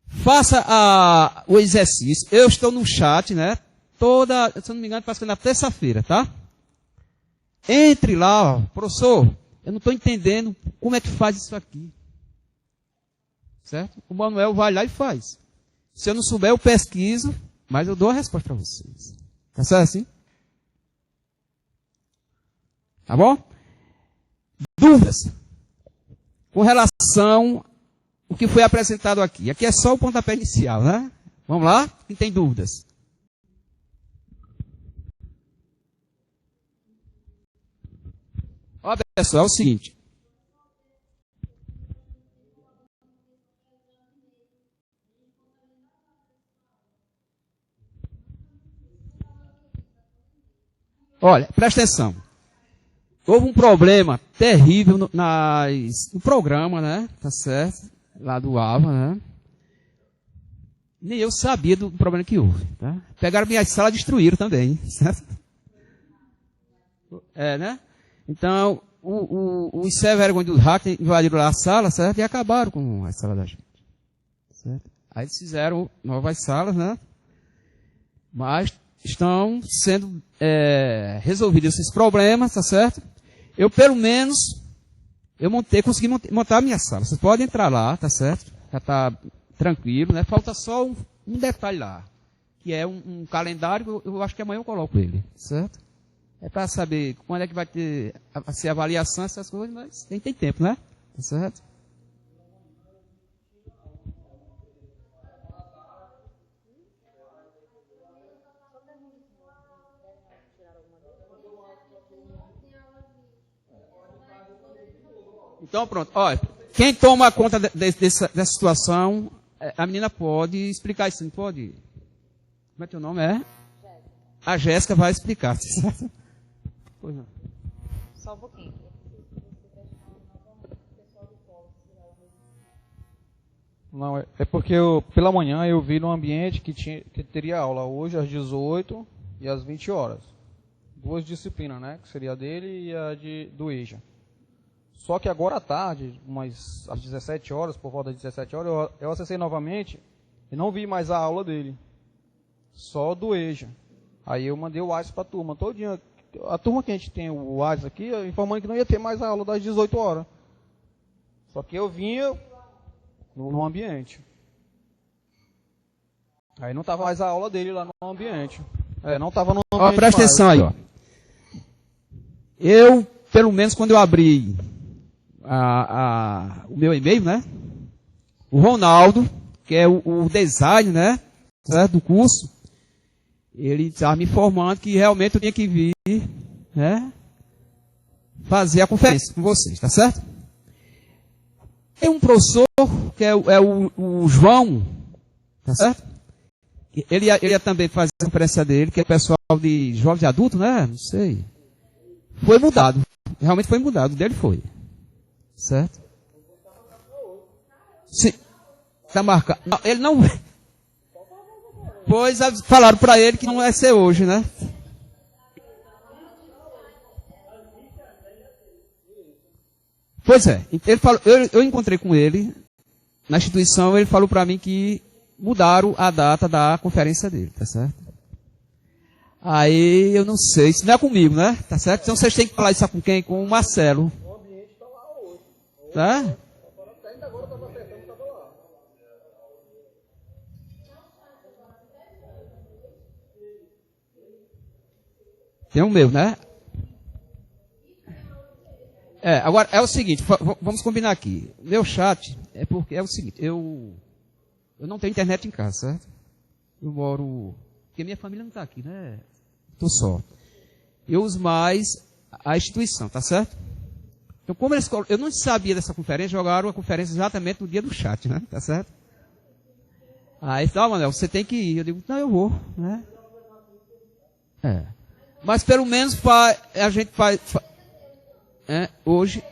Faça o exercício. Eu estou no chat, né? Se eu não me engano, parece que é na terça-feira, tá? Entre lá, ó, professor, eu não estou entendendo como é que faz isso aqui. Certo? O Manuel vai lá e faz. Se eu não souber, eu pesquiso, mas eu dou a resposta para vocês. Tá certo assim? Tá bom? Dúvidas com relação ao que foi apresentado aqui. Aqui é só o pontapé inicial, né? Vamos lá? Quem tem dúvidas? Olha, pessoal, é o seguinte. Olha, presta atenção. Houve um problema terrível no programa, né? Tá certo? Lá do AVA, né? Nem eu sabia do problema que houve, tá? Pegaram minha sala e destruíram também, certo? É, né? Então, os vergonha dos hackers invadiram lá a sala, certo? E acabaram com a sala da gente, certo? Aí eles fizeram novas salas, né? Mas estão sendo resolvidos esses problemas, tá certo? Eu, pelo menos, consegui montar a minha sala. Vocês podem entrar lá, tá certo? Já está tranquilo, né? Falta só um detalhe lá. que é um calendário, eu acho que amanhã eu coloco ele, certo? É para saber quando é que vai ter a avaliação, essas coisas, mas tem tempo, né? Certo? Então, pronto. Olha, quem toma conta dessa situação, a menina pode explicar isso, não pode? Como é teu nome? A Jéssica vai explicar, certo? Pois não. Só um pouquinho. Não, é porque pela manhã eu vi no ambiente que teria aula hoje às 18 e às 20 horas. Duas disciplinas, né? Que seria a dele e a do EJA. Só que agora à tarde, às 17 horas, por volta das 17 horas, eu acessei novamente e não vi mais a aula dele. Só do EJA. Aí eu mandei o WhatsApp para a turma. Todo dia, a turma que a gente tem o WhatsApp aqui, informando que não ia ter mais a aula das 18 horas. Só que eu vinha no ambiente. Aí não estava mais a aula dele lá no ambiente. Não estava no ambiente. Ó, presta atenção aí, ó. Eu, pelo menos quando eu abri o meu e-mail, né? O Ronaldo, que é o design, né? Certo? Do curso, ele estava me informando que realmente eu tinha que vir, né? Fazer a conferência com vocês, tá certo? Tem um professor, que é o João, tá certo? Ele ia também fazer a conferência dele, que é o pessoal de jovens e adultos, né? Não sei. Foi mudado. Realmente foi mudado. O dele foi. Certo? Sim. Está marcado. Não, ele não. Pois falaram para ele que não vai ser hoje, né? Pois é. Ele falou, eu encontrei com ele na instituição. Ele falou para mim que mudaram a data da conferência dele, tá certo? Aí eu não sei, isso não é comigo, né? Tá certo? Então vocês têm que falar isso com quem? Com o Marcelo. O ambiente está lá hoje. Tá? Ainda agora eu estava acertando, estava lá. Tem o meu, né? Agora é o seguinte, vamos combinar aqui. Meu chat é porque é o seguinte, eu não tenho internet em casa, certo? Eu moro... Porque minha família não está aqui, né? Estou só. Eu uso mais a instituição, tá certo? Então, como eu não sabia dessa conferência, jogaram a conferência exatamente no dia do chat, né? Tá certo? Aí, Manuel, você tem que ir. Eu digo, não, eu vou, né? Mas pelo menos a gente faz... hoje...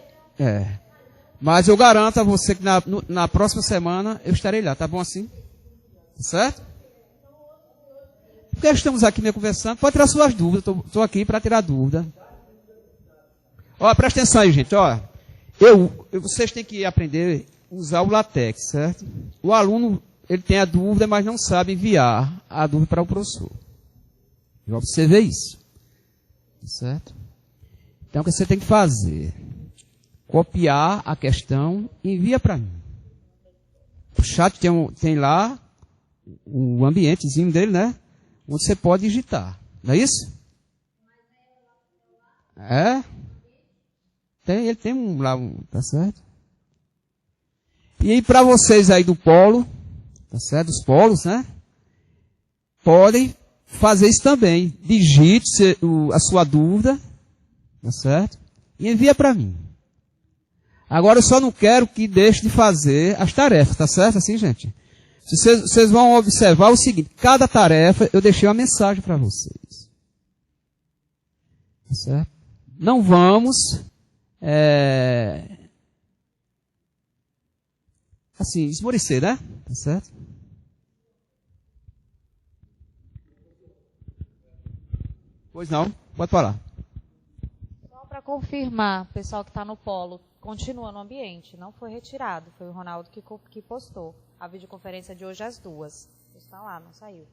Mas eu garanto a você que na próxima semana eu estarei lá, tá bom assim? Certo? Porque estamos aqui meio conversando, pode tirar suas dúvidas, estou aqui para tirar dúvida. Ó, presta atenção aí, gente, ó. Vocês têm que aprender a usar o LaTeX, certo? O aluno, ele tem a dúvida, mas não sabe enviar a dúvida para o professor. Já observei isso. Certo? Então, o que você tem que fazer? Copiar a questão e envia para mim. O chat tem lá o ambientezinho dele, né? Onde você pode digitar. Não é isso? Ele tem lá, tá certo? E aí para vocês aí do polo, tá certo? Dos polos, né? Podem fazer isso também. Digite a sua dúvida, tá certo? E envia para mim. Agora eu só não quero que deixe de fazer as tarefas, tá certo? Assim, gente? Vocês vão observar o seguinte, cada tarefa eu deixei uma mensagem para vocês. Tá certo? Não vamos assim, esmorecer, né? Tá certo? Pois não, pode falar. Só para confirmar, pessoal que está no polo, continua no ambiente, não foi retirado, foi o Ronaldo que postou. A videoconferência de hoje às 2. Está lá, não saiu.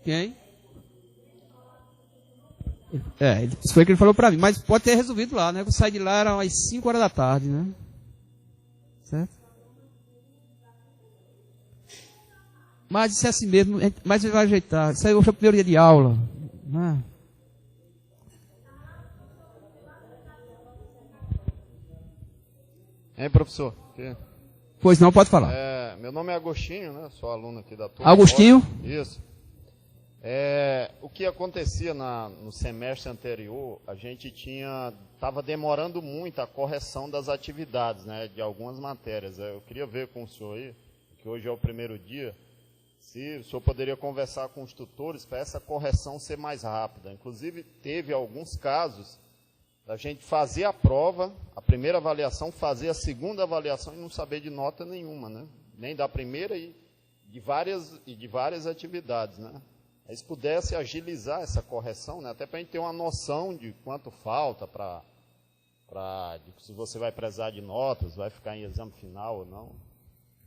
Quem? Isso foi o que ele falou para mim, mas pode ter resolvido lá, né? Eu saí de lá, eram às 5 horas da tarde, né? Certo? Mas isso é assim mesmo, mas ele vai ajeitar. Isso aí hoje é o primeiro dia de aula. Né? Hein, professor? Pois não, pode falar. Meu nome é Agostinho, né? Sou aluno aqui da turma. Agostinho? Isso. O que acontecia no semestre anterior, a gente estava demorando muito a correção das atividades, né? De algumas matérias. Eu queria ver com o senhor aí, que hoje é o primeiro dia, se o senhor poderia conversar com os tutores para essa correção ser mais rápida. Inclusive, teve alguns casos da gente fazer a prova, a primeira avaliação, fazer a segunda avaliação e não saber de nota nenhuma, né? Nem da primeira e de várias atividades, né? Aí, se pudesse agilizar essa correção, né? Até para a gente ter uma noção de quanto falta se você vai precisar de notas, vai ficar em exame final ou não.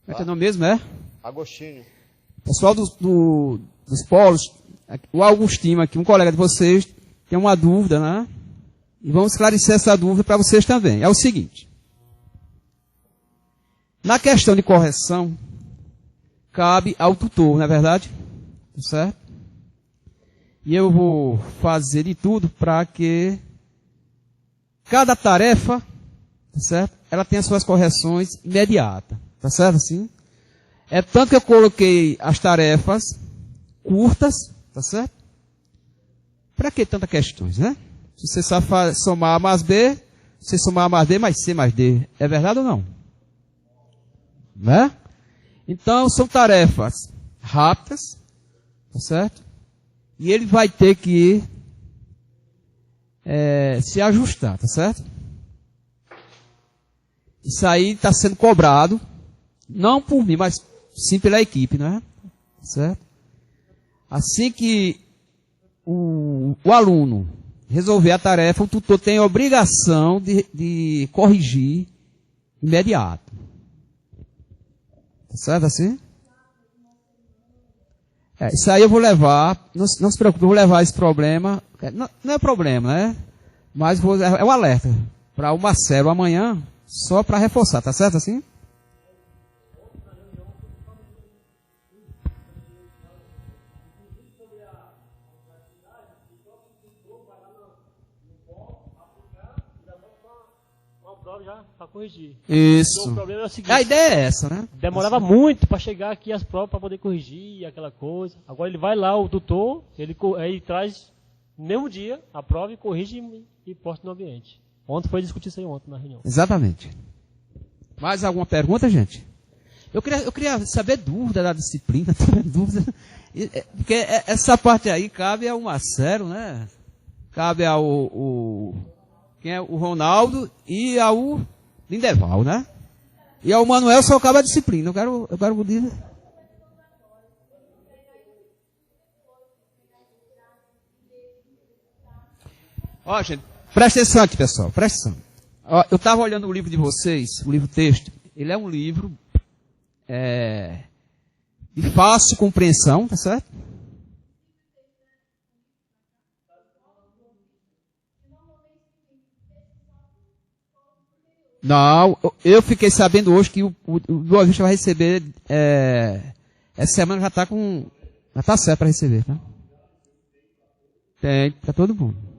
Como é que é o nome mesmo, é? Agostinho. Pessoal dos polos, o Agostinho aqui, um colega de vocês, tem uma dúvida, né? E vamos esclarecer essa dúvida para vocês também. É o seguinte. Na questão de correção, cabe ao tutor, não é verdade? Certo? E eu vou fazer de tudo para que cada tarefa, certo? Ela tenha suas correções imediatas. Tá certo assim? É tanto que eu coloquei as tarefas curtas, tá certo? Para que tantas questões, né? Se você sabe somar A mais B, você somar A mais D mais C mais D. É verdade ou não? Né? Então, são tarefas rápidas, tá certo? E ele vai ter que se ajustar, tá certo? Isso aí está sendo cobrado, não por mim, mas sim pela equipe, não é? Certo? Assim que o aluno resolver a tarefa, o tutor tem a obrigação de corrigir imediato. Tá certo assim? Isso aí eu vou levar, não se preocupe, eu vou levar esse problema, não é problema, né? Mas é um alerta para o Marcelo amanhã, só para reforçar, tá certo assim? Já para corrigir. Isso. Então, o problema é o seguinte, a ideia é essa, né? Demorava muito para chegar aqui as provas para poder corrigir aquela coisa. Agora ele vai lá, o tutor, ele traz no mesmo dia a prova e corrige e posta no ambiente. Ontem foi discutir isso aí ontem na reunião. Exatamente. Mais alguma pergunta, gente? Eu queria saber dúvida da disciplina, dúvida. Porque essa parte aí cabe ao Marcelo, né? Cabe quem é o Ronaldo e ao Lindeval, né? E ao Manuel só cabe a disciplina. Eu quero dizer. Ó, gente, presta atenção aqui, pessoal. Presta atenção. Ó, eu estava olhando o livro de vocês, o livro texto. Ele é um livro de fácil compreensão, tá certo? Não, eu fiquei sabendo hoje que o Boa Vista vai receber, essa semana já está certo para receber, tá? Tem, para todo mundo.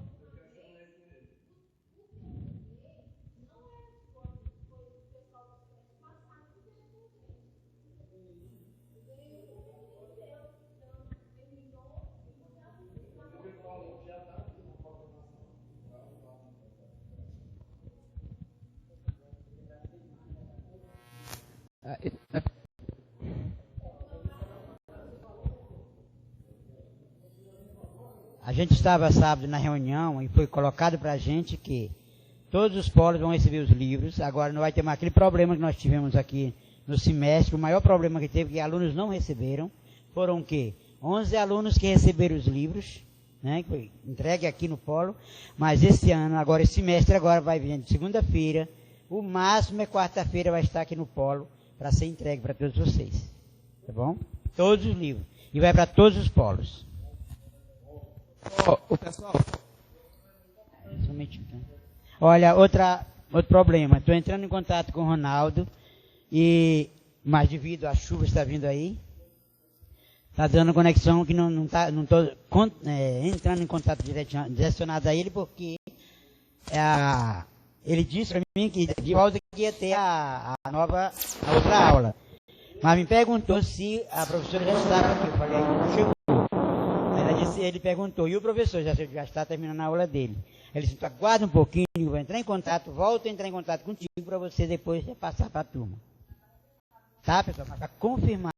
A gente estava sábado na reunião e foi colocado para a gente que todos os polos vão receber os livros. Agora não vai ter mais aquele problema que nós tivemos aqui no semestre. O maior problema que teve, que alunos não receberam, foram o quê? 11 alunos que receberam os livros, né, que foi entregue aqui no polo. Mas esse ano, agora esse semestre, agora vai vir de segunda-feira. O máximo é quarta-feira vai estar aqui no polo para ser entregue para todos vocês. Tá bom? Todos os livros. E vai para todos os polos. O pessoal. Olha, outro problema. Estou entrando em contato com o Ronaldo, mas devido à chuva que está vindo aí, Tá dando conexão que não tô entrando em contato direcionado a ele, porque ele disse para mim que de volta que ia ter a outra aula. Mas me perguntou se a professora já estava aqui. Eu falei, não chegou. Ele perguntou, e o professor já está terminando a aula dele? Ele disse, aguarda um pouquinho, vou entrar em contato, volto a entrar em contato contigo para você depois passar para a turma. Tá, pessoal? Mas está confirmado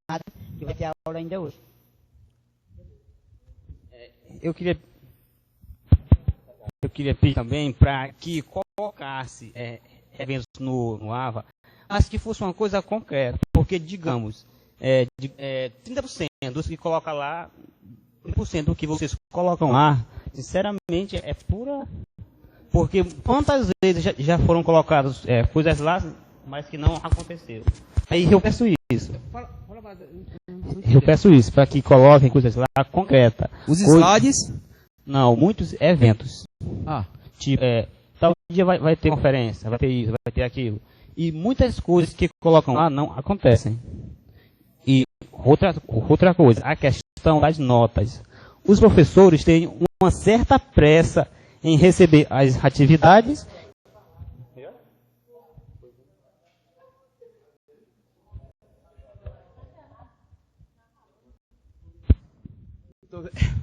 que vai ter aula ainda hoje. Eu queria pedir também para que colocasse eventos no AVA, mas que fosse uma coisa concreta, porque, digamos, 30% dos que colocam lá, 30% do que vocês colocam lá, sinceramente, é pura... Porque quantas vezes já foram colocadas coisas lá, mas que não aconteceram. Aí eu peço isso. Eu peço isso, para que coloquem coisas lá concretas. Os slides? Não, muitos eventos. Tipo, tal dia vai ter conferência, vai ter isso, vai ter aquilo. E muitas coisas que colocam lá não acontecem. E outra coisa, a questão das notas. Os professores têm uma certa pressa em receber as atividades.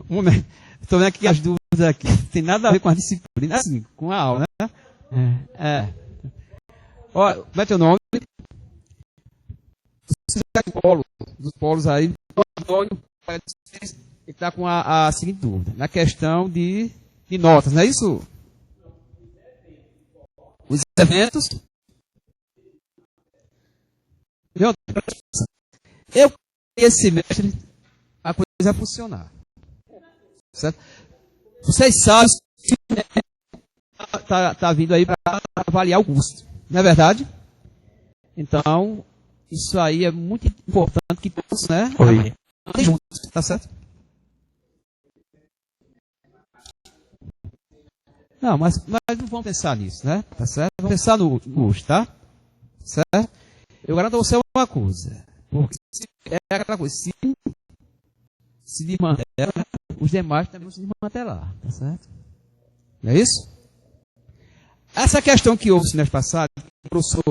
Um momento. Estou vendo aqui as dúvidas aqui. Tem nada a ver com a disciplina, assim, com a aula, né? Olha, como é teu nome? Dos polos aí. Ele está com a seguinte dúvida. Na questão de notas, não é isso? Os eventos. Eu queria esse semestre a coisa funcionar. Certo? Vocês sabem que está vindo aí para avaliar o custo. Não é verdade? Então, isso aí é muito importante que todos, né? Juntos, tá certo? Não, mas não vamos pensar nisso, né? Tá certo? Vamos pensar no custo, tá? Certo? Eu garanto a você uma coisa. Porque é aquela coisa, se desmantelar, né? Os demais também vão se desmantelar, tá certo? Não é isso? Essa questão que houve no semestre passado, o professor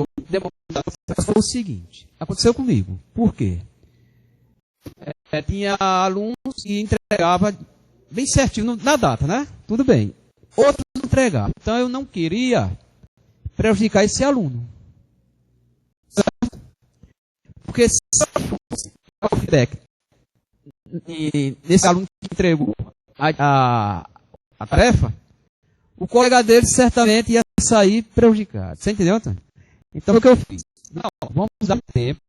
foi o seguinte, aconteceu comigo. Por quê? Tinha alunos que entregavam bem certinho na data, né? Tudo bem. Outros não entregavam. Então eu não queria prejudicar esse aluno. Certo? Porque se o feedback e nesse aluno que entregou a tarefa, o colega dele certamente ia sair prejudicado. Você entendeu, Antônio? Então o que eu fiz? Não, vamos dar tempo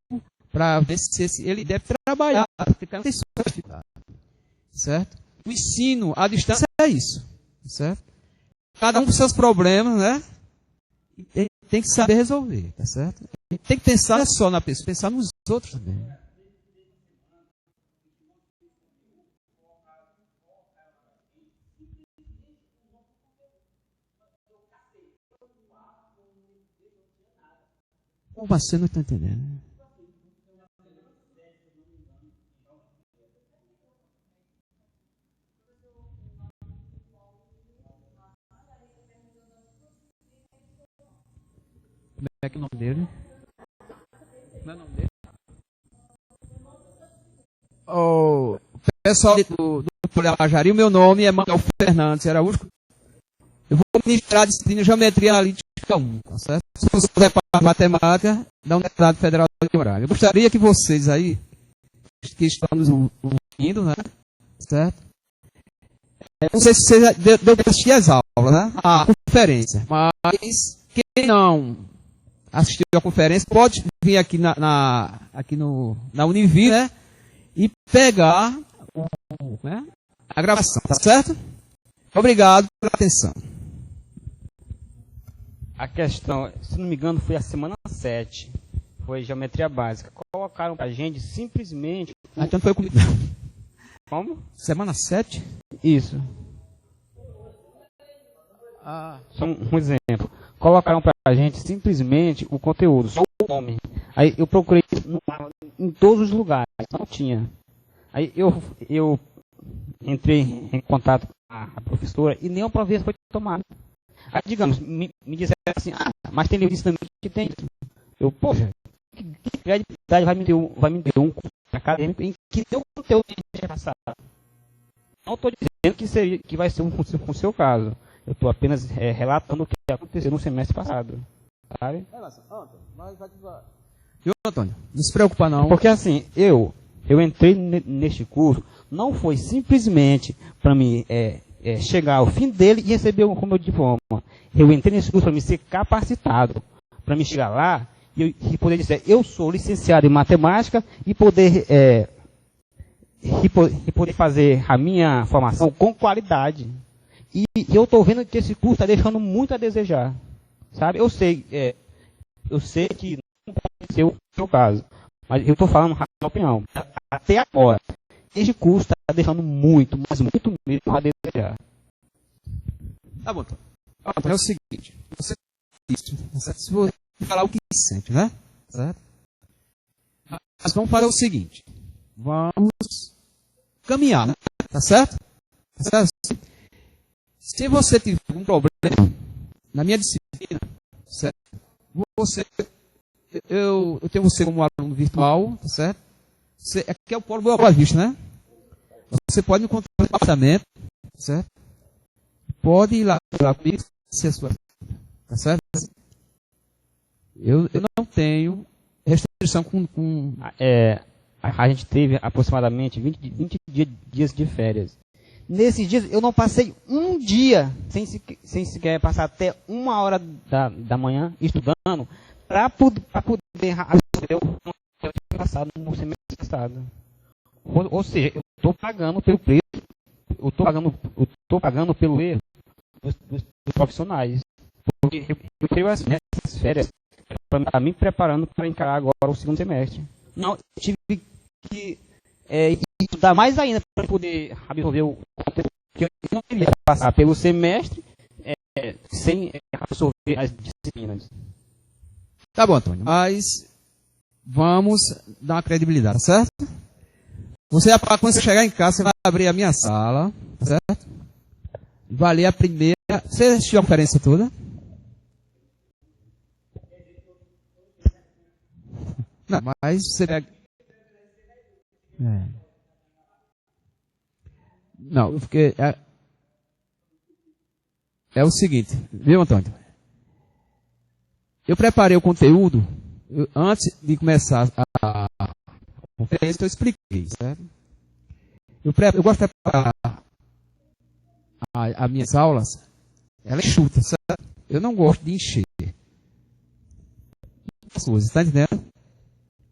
para ver se ele deve trabalhar, ficar sem dificuldade. Certo? O ensino à distância é isso. Certo? Cada um com seus problemas, né? E tem que saber resolver, tá certo? Tem que pensar só na pessoa, pensar nos outros também. Como você não está entendendo? Como é que é o nome dele? Como é o nome dele? O pessoal do Polhajari, o meu nome é Manuel Fernandes Araújo. Eu vou ministrar a disciplina de Geometria Analítica 1, tá certo? Se você quiser para matemática da Universidade Federal de Roraima. Eu gostaria que vocês aí, que estão nos ouvindo, né? Certo? Não sei se você já deu para assistir as aulas, né? A conferência. Mas quem não assistiu a conferência pode vir aqui na Univir, né? E pegar a gravação, tá certo? Obrigado pela atenção. A questão, se não me engano, foi a semana 7. Foi geometria básica. Colocaram pra gente simplesmente... Então foi comigo. Como? Semana 7? Isso. Só um exemplo. Colocaram pra gente simplesmente o conteúdo, só o nome. Aí eu procurei em todos os lugares, não tinha. Aí eu entrei em contato com a professora e nenhuma providência foi tomada. Aí, digamos, me disseram assim, mas tem livro também que tem isso. Eu, poxa, que credibilidade vai me ter um curso acadêmico em que o conteúdo é passado? Não estou dizendo que vai ser com o seu caso. Eu estou apenas relatando o que aconteceu no semestre passado. Sabe? Viu, Antônio? Não se preocupa não. Porque assim, eu entrei neste curso, não foi simplesmente para mim chegar ao fim dele e receber o meu diploma. Eu entrei nesse curso para me ser capacitado, para me chegar lá e poder dizer, eu sou licenciado em matemática e poder fazer a minha formação com qualidade. E eu estou vendo que esse curso está deixando muito a desejar. Sabe? Eu sei que não pode ser o seu caso, mas eu estou falando a minha opinião. Até agora, esse curso está deixando muito, mas muito mesmo a desejar. Tá bom, Antônio. É o seguinte, você vou falar o que sente, né? Certo? Mas vamos fazer o seguinte, vamos caminhar, né? Tá certo? Tá certo? Se você tiver algum problema na minha disciplina, certo? Eu tenho você como aluno virtual, tá certo? Aqui é o Polo Boa Vista, né? Você pode me encontrar no departamento, certo? Pode ir lá comigo, se a sua, tá certo? Eu não tenho restrição com... A gente teve aproximadamente 20 dias de férias. Nesses dias eu não passei um dia sem sequer passar até 1h da manhã estudando para poder absorver o que eu tinha passado no semestre passado. Ou seja, eu estou pagando pelo preço, eu estou pagando pelo erro dos profissionais. Porque eu tenho essas férias para me preparando para encarar agora o segundo semestre. Não, eu tive que estudar mais ainda para poder absorver o conteúdo que eu não queria passar pelo semestre sem absorver as disciplinas. Tá bom, Antônio, mas vamos dar uma credibilidade, certo? Quando você chegar em casa, você vai abrir a minha sala, certo? Vai ler a primeira... Você assistiu a conferência toda? Não, mas você pega... Não, porque é o seguinte, viu, Antônio? Eu preparei o conteúdo antes de começar a conferência, eu expliquei, certo? Eu gosto de preparar as minhas aulas, ela é enxuta, certo? Eu não gosto de encher as coisas, está entendendo?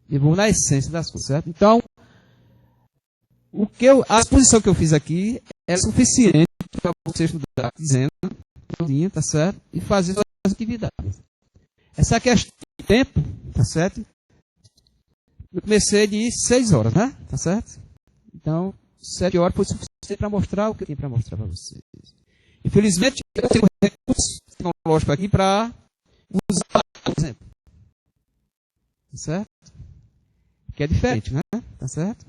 Eu vou na essência das coisas, certo? Então, a exposição que eu fiz aqui é suficiente para você estudar dizendo, tá certo? E fazer suas atividades. Essa questão de tempo, tá certo? Eu comecei de 6 horas, né? Tá certo? Então, 7 horas foi suficiente para mostrar o que eu tinha para mostrar para vocês. Infelizmente, eu tenho um recurso tecnológico aqui para usar, por exemplo. Tá certo? Que é diferente, né? Tá certo?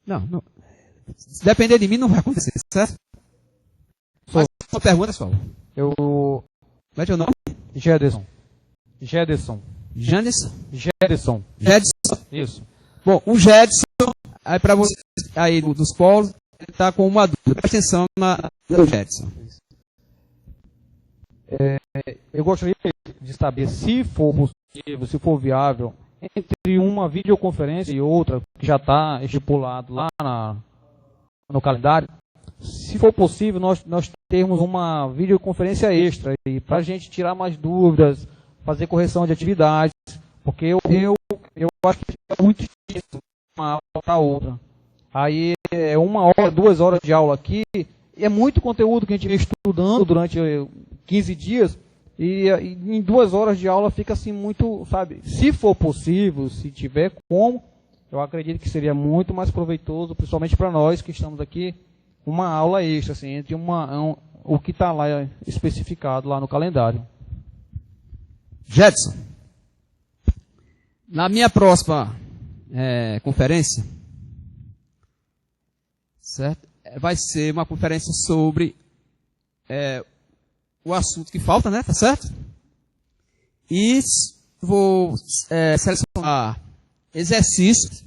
Não. Se depender de mim, não vai acontecer, certo? Mas uma pergunta, pessoal. Como é teu nome? Jedson. Jedson. Isso. Bom, o Jedson, aí para vocês aí dos polos, ele está com uma dúvida. Presta atenção no Jedson. Eu gostaria de saber se for possível, se for viável, entre uma videoconferência e outra, que já está estipulado lá no calendário, se for possível, nós termos uma videoconferência extra para a gente tirar mais dúvidas, fazer correção de atividades, porque eu acho que é muito difícil uma aula para outra. Aí é 1 hora, 2 horas de aula aqui, e é muito conteúdo que a gente vem estudando durante 15 dias, e em 2 horas de aula fica assim muito, sabe, se for possível, se tiver como, eu acredito que seria muito mais proveitoso, principalmente para nós que estamos aqui, uma aula extra, assim, entre o que está lá especificado lá no calendário. Jetson, na minha próxima conferência, certo? Vai ser uma conferência sobre o assunto que falta, né? Tá certo? E vou selecionar exercícios,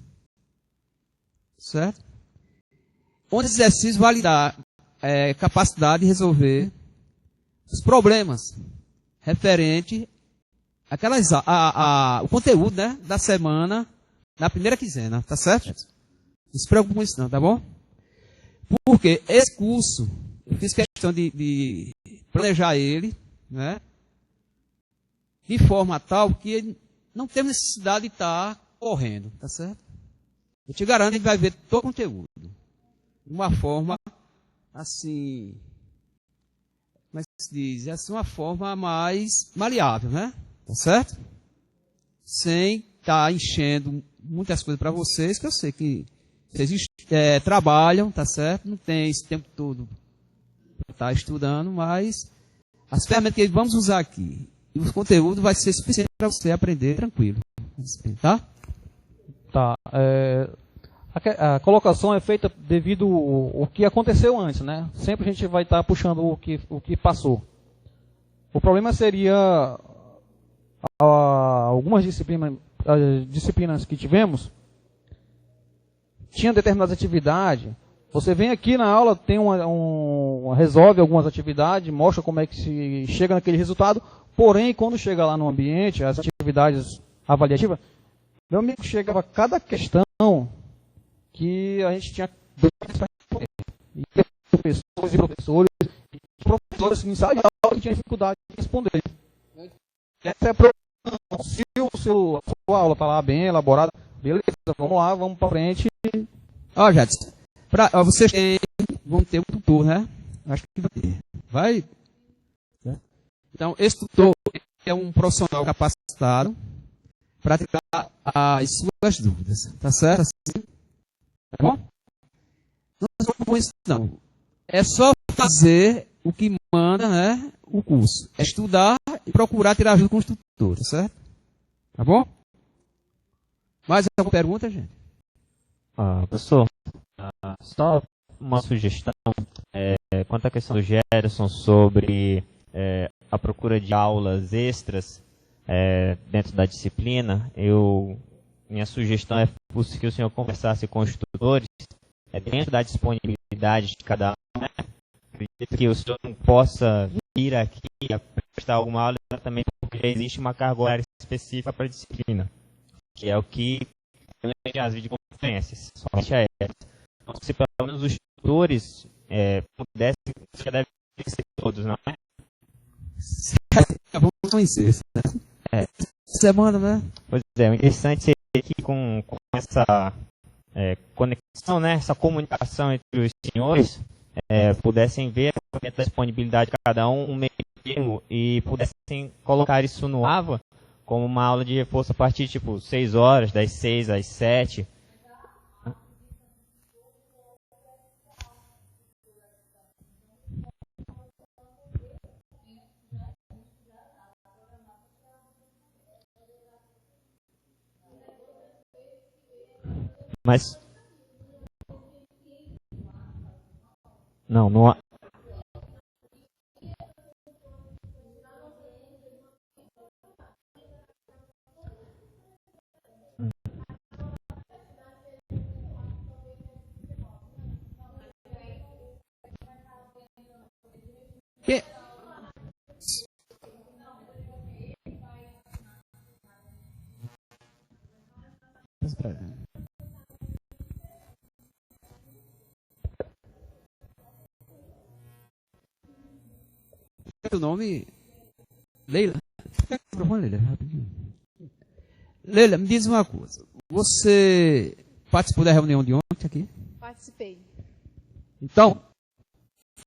certo? Onde esse exercício vai lhe dar capacidade de resolver os problemas referente o conteúdo, né, da semana, na primeira quinzena, tá certo? Não se preocupe com isso não, tá bom? Porque esse curso, eu fiz questão de planejar ele, né, de forma tal que ele não tem necessidade de estar correndo, tá certo? Eu te garanto que a gente vai ver todo o conteúdo. De uma forma, assim, como é que se diz? Assim, uma forma mais maleável, né? Tá certo? Sem estar enchendo muitas coisas para vocês, que eu sei que vocês trabalham, tá certo? Não tem esse tempo todo para estar estudando, mas as ferramentas que vamos usar aqui e o conteúdo vai ser suficiente para você aprender tranquilo. Tá? Tá. A colocação é feita devido ao que aconteceu antes, né? Sempre a gente vai estar puxando o que passou. O problema seria algumas disciplinas que tivemos, tinha determinadas atividades. Você vem aqui na aula, tem resolve algumas atividades, mostra como é que se chega naquele resultado, porém, quando chega lá no ambiente, as atividades avaliativas, meu amigo, chegava cada questão que a gente tinha e professores em sala de aula que tinham dificuldade de responder. Essa é a preocupação. Se a sua aula está lá bem elaborada, beleza, vamos lá, vamos para frente. Ó, Jadson, vocês vão ter um tutor, né? Acho que vai ter. Vai? Então, esse tutor é um profissional capacitado para tirar as suas dúvidas. Tá certo? Assim? Tá bom? Não se com isso, não. É só fazer o que manda, né, o curso. É estudar e procurar tirar ajuda com os tutores, tá certo? Tá bom? Mais alguma pergunta, gente? Professor, só uma sugestão quanto à questão do Gerson sobre a procura de aulas extras dentro da disciplina. Minha sugestão é que o senhor conversasse com os tutores dentro da disponibilidade de cada um, né? Acredito que o senhor não possa vir aqui a prestar alguma aula exatamente porque já existe uma carga horária específica para a disciplina, que é o que as videoconferências, somente a essa. Então, se pelo menos os tutores pudessem, já devem ser todos, não é? Vamos conhecer. Semana, né? Pois é, o interessante seria que com essa conexão, né, essa comunicação entre os senhores, pudessem ver dentro da disponibilidade de cada um meio termo e pudessem colocar isso no AVA como uma aula de reforço a partir de 6 horas, das 6 às 7. Mas não há. Que... O nome? Leila? Leila, me diz uma coisa. Você participou da reunião de ontem aqui? Participei. Então,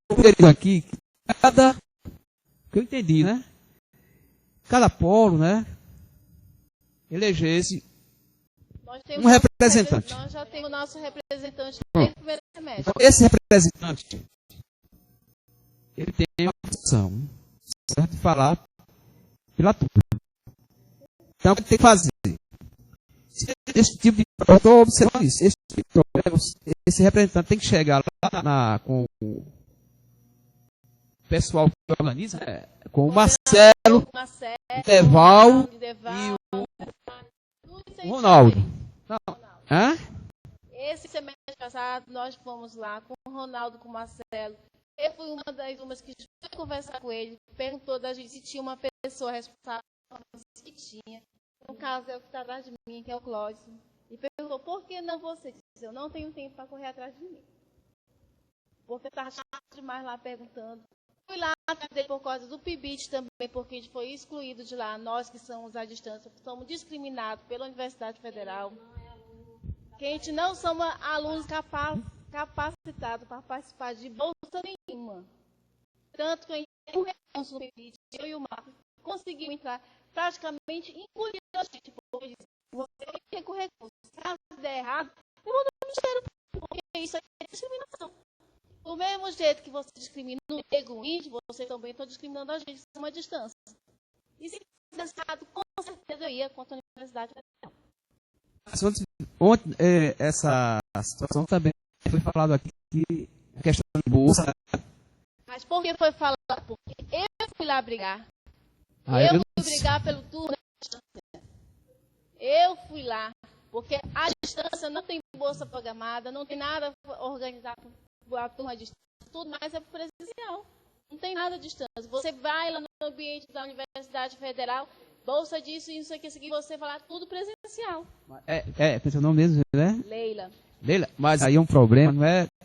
eu aqui, que eu entendi, né? Cada polo, né? Elegesse um representante. Nós já temos nosso representante desde o primeiro semestre. Então, esse representante, ele tem uma função, certo? De falar pela turma. Então, o que tem que fazer? Esse tipo de problema, eu estou observando isso, esse tipo de problema, esse representante tem que chegar lá com o pessoal que organiza, com o Marcelo, o Deval e o Ronaldo. Não. Hã? Esse semestre passado, nós fomos lá com o Ronaldo, com o Marcelo. Eu fui uma das turmas que foi conversar com ele, perguntou da gente se tinha uma pessoa responsável, que tinha. No caso, é o que está atrás de mim, que é o Clóvis. E perguntou, por que não você? Disse, eu não tenho tempo para correr atrás de mim. Porque está chato demais lá perguntando. Fui lá atrás por causa do PIBIT também, porque a gente foi excluído de lá. Nós que somos à distância, somos discriminados pela Universidade Federal. Que a gente não somos alunos capacitados para participar de bolsa nenhuma. Tanto que a gente tem um recurso no PIBIT, eu e o Marcos conseguimos entrar, praticamente engolindo a gente, porque você tem com recurso. Caso der errado, eu vou no Ministério, porque isso é discriminação. Do mesmo jeito que você discrimina o negro, o índio, você também está discriminando a gente a uma distância. E se tivesse errado, com certeza eu ia contra a Universidade Federal. Ontem, essa situação também foi falado aqui, a questão de bolsa. Mas por que foi falado? Porque eu fui lá brigar. Eu fui brigar pelo turno. Eu fui lá, porque a distância não tem bolsa programada, não tem nada organizado para a turma de distância, tudo mais é presencial. Não tem nada de distância. Você vai lá no ambiente da Universidade Federal, bolsa disso e isso aqui, você vai lá, tudo presencial. É seu nome mesmo, né? Leila. Leila, mas aí é um problema,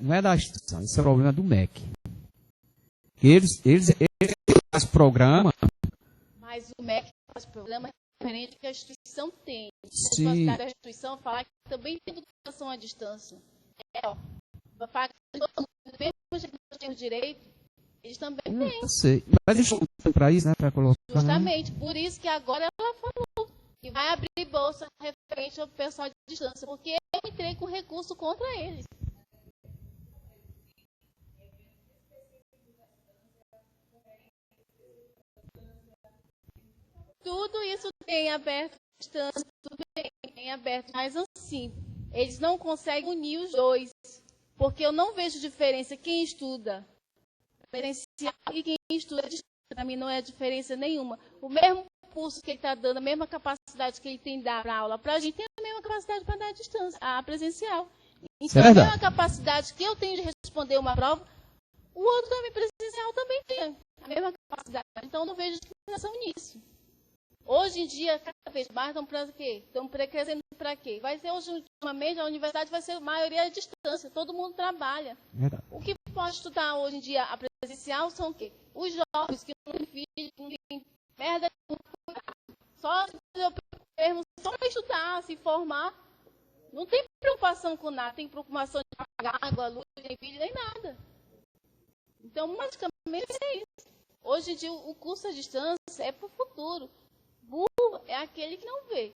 não é da instituição, isso é um problema do MEC. Eles fazem programa. Mas o MEC faz programa diferente que a instituição tem. Sim. A instituição falar que também tem educação à distância. Para todo mundo, mesmo que nós temos direito, eles também têm. Eu sei. Mas eles estão para isso, né? Para colocar. Justamente, por isso que agora ela falou que vai abrir bolsa referente ao pessoal de distância, porque eu entrei com recurso contra eles. Tudo isso tem aberto distância, tudo bem, tem aberto, mas assim, eles não conseguem unir os dois, porque eu não vejo diferença quem estuda presencial e quem estuda distância. Para mim não é diferença nenhuma. O mesmo curso que ele está dando, a mesma capacidade que ele tem de dar para aula, para a gente tem a mesma capacidade para dar a distância, a presencial. Então, a mesma capacidade que eu tenho de responder uma prova, o outro também presencial também tem a mesma capacidade. Então, eu não vejo discriminação nisso. Hoje em dia, cada vez mais, estão para quê? Estão crescendo para quê? Vai ser, hoje, ultimamente, a universidade vai ser a maioria à distância, todo mundo trabalha. Verdade. O que pode estudar hoje em dia a presencial são o quê? Os jovens que não têm filhos, não têm merda, só para estudar, se formar. Não tem preocupação com nada, tem preocupação de pagar água, luz, nem filho, nem nada. Então, basicamente, é isso. Hoje em dia, o curso à distância é para o futuro. Burro é aquele que não vê.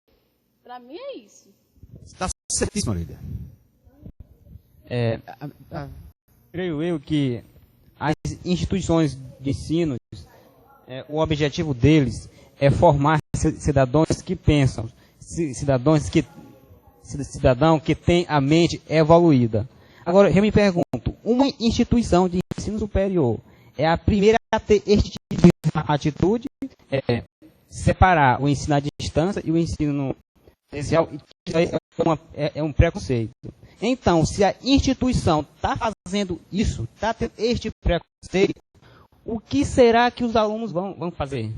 Para mim é isso. Está certíssimo, Lídia. Creio eu que as instituições de ensino, o objetivo deles é formar cidadãos que pensam, cidadão que tem a mente evoluída. Agora, eu me pergunto, uma instituição de ensino superior é a primeira a ter este tipo de atitude, separar o ensino à distância e o ensino presencial, é um preconceito. Então, se a instituição está fazendo isso, está tendo este preconceito, o que será que os alunos vão fazer?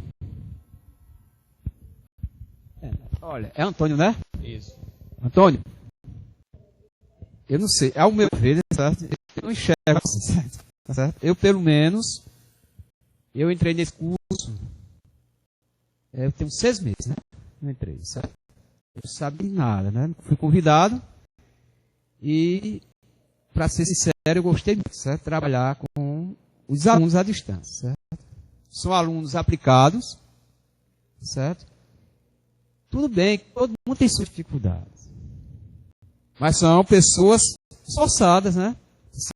Olha, é Antônio, né? Isso. Antônio, eu não sei, ao meu ver, certo? Eu não enxergo assim, certo? Eu, pelo menos, eu entrei nesse curso, eu tenho 6 meses, né? Eu entrei, certo? Eu não sabia nada, né? Fui convidado e, para ser sincero, eu gostei muito, certo? Trabalhar com os alunos à distância, certo? São alunos aplicados, certo? Tudo bem, todo mundo tem suas dificuldades. Mas são pessoas esforçadas, né?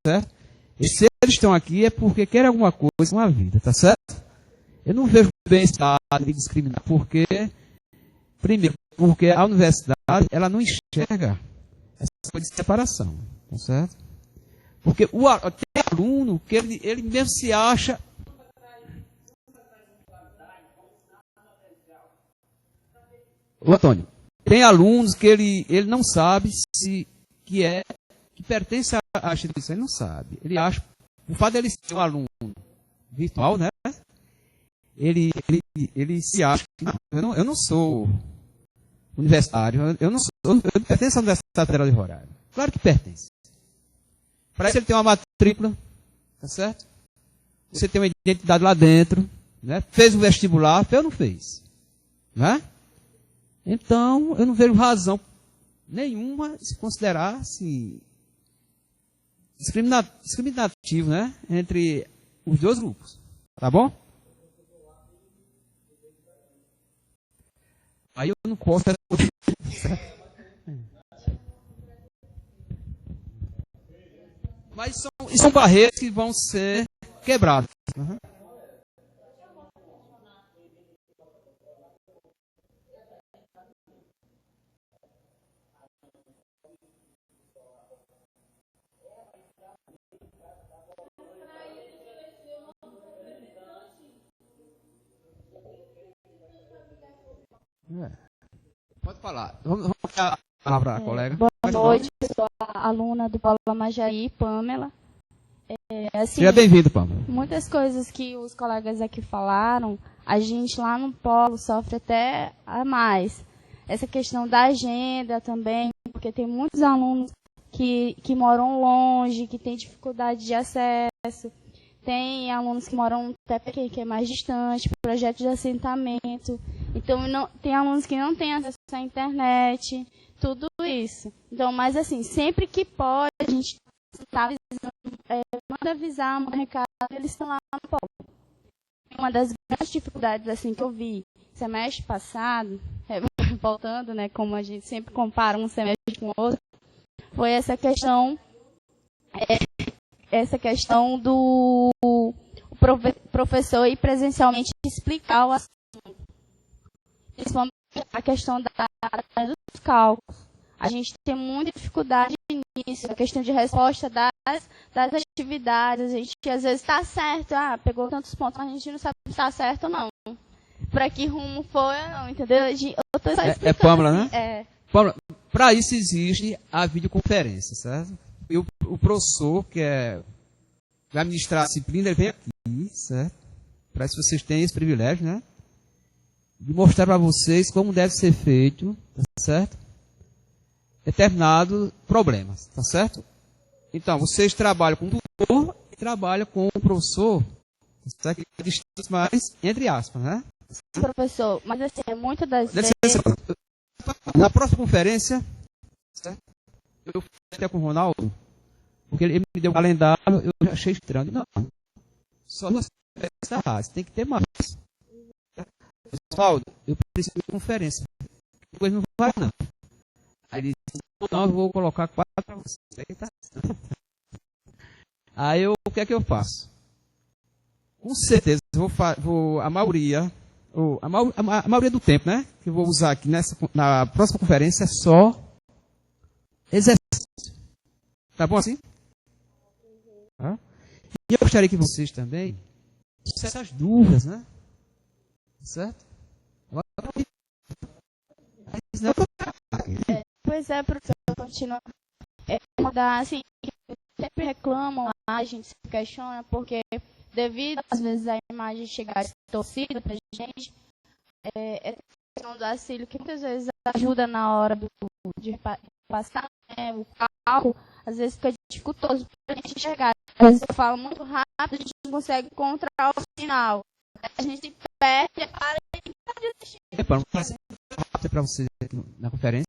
Certo? E se eles eles estão aqui é porque querem alguma coisa com a vida, tá certo? Eu não vejo bem-estar de discriminar, porque, primeiro, porque a universidade, ela não enxerga essa coisa de separação, tá certo? Porque tem aluno que ele mesmo se acha... Ô, Antônio, tem alunos que ele não sabe que pertence à instituição, ele não sabe. Ele acha, o fato dele ser um aluno virtual, né? Ele se acha que eu não sou universitário, eu pertenço à Universidade Federal de Roraima. Claro que pertence. Para isso ele tem uma matrícula, tá certo? Você tem uma identidade lá dentro, né? Fez o vestibular, fez ou não fez? Né? Então, eu não vejo razão nenhuma se considerar assim, discriminativo, né? Entre os dois grupos. Tá bom? Aí eu não posso... Mas são barreiras que vão ser quebradas. Uhum. Pode falar. Vamos dar a palavra à colega. Boa noite, eu sou a aluna do Paulo Majari, Pamela. Assim, seja bem-vindo, Pamela. Muitas coisas que os colegas aqui falaram, a gente lá no Polo sofre até a mais. Essa questão da agenda também, porque tem muitos alunos que moram longe, que têm dificuldade de acesso. Tem alunos que moram até que é mais distante, projeto de assentamento. Então, tem alunos que não têm acesso à internet, tudo isso. Então, mas assim, sempre que pode, a gente está avisando, manda avisar, manda recado, eles estão lá no polo. Uma das grandes dificuldades assim, que eu vi semestre passado, voltando, né, como a gente sempre compara um semestre com o outro, foi essa questão do professor ir presencialmente explicar o assunto. Principalmente a questão dos cálculos. A gente tem muita dificuldade nisso, a questão de resposta das atividades. A gente às vezes está certo, pegou tantos pontos, mas a gente não sabe se está certo ou não. Para que rumo foi, não, entendeu? Eu tô só explicando. Pâmela, né? É. Pâmela, para isso existe a videoconferência, certo? E o professor, que vai ministrar a disciplina, ele vem aqui, certo? Para isso vocês têm esse privilégio, né? De mostrar para vocês como deve ser feito, tá certo? Determinados problemas, tá certo? Então, vocês trabalham com o tutor e trabalham com o professor, tá certo? Distância mais, entre aspas, né? Professor, mas assim, muitas das vezes... Na próxima conferência, certo? Eu fui até com o Ronaldo, porque ele me deu um calendário, eu achei estranho. Não, só duas conferências da rádio, tem que ter mais. Ronaldo, eu preciso de conferência. Depois não vai, não. Aí ele disse, não, eu vou colocar 4 para você. Aí o que é que eu faço? Com certeza, eu vou a maioria do tempo, né? Que eu vou usar aqui na próxima conferência é só exercício. Tá bom assim? E eu gostaria que vocês também tivessem essas dúvidas, né? Certo? Pois é, professor, continua. Assim, sempre reclamam, a gente se questiona, porque devido, às vezes, a imagem chegar distorcida pra gente, é questão do auxílio, que muitas vezes ajuda na hora de passar, né, o cálculo, às vezes fica dificultoso pra gente enxergar. Às vezes eu falo muito rápido, a gente não consegue encontrar o final. A gente perde, para e pode assistir. Vamos fazer rápido para vocês aqui na conferência.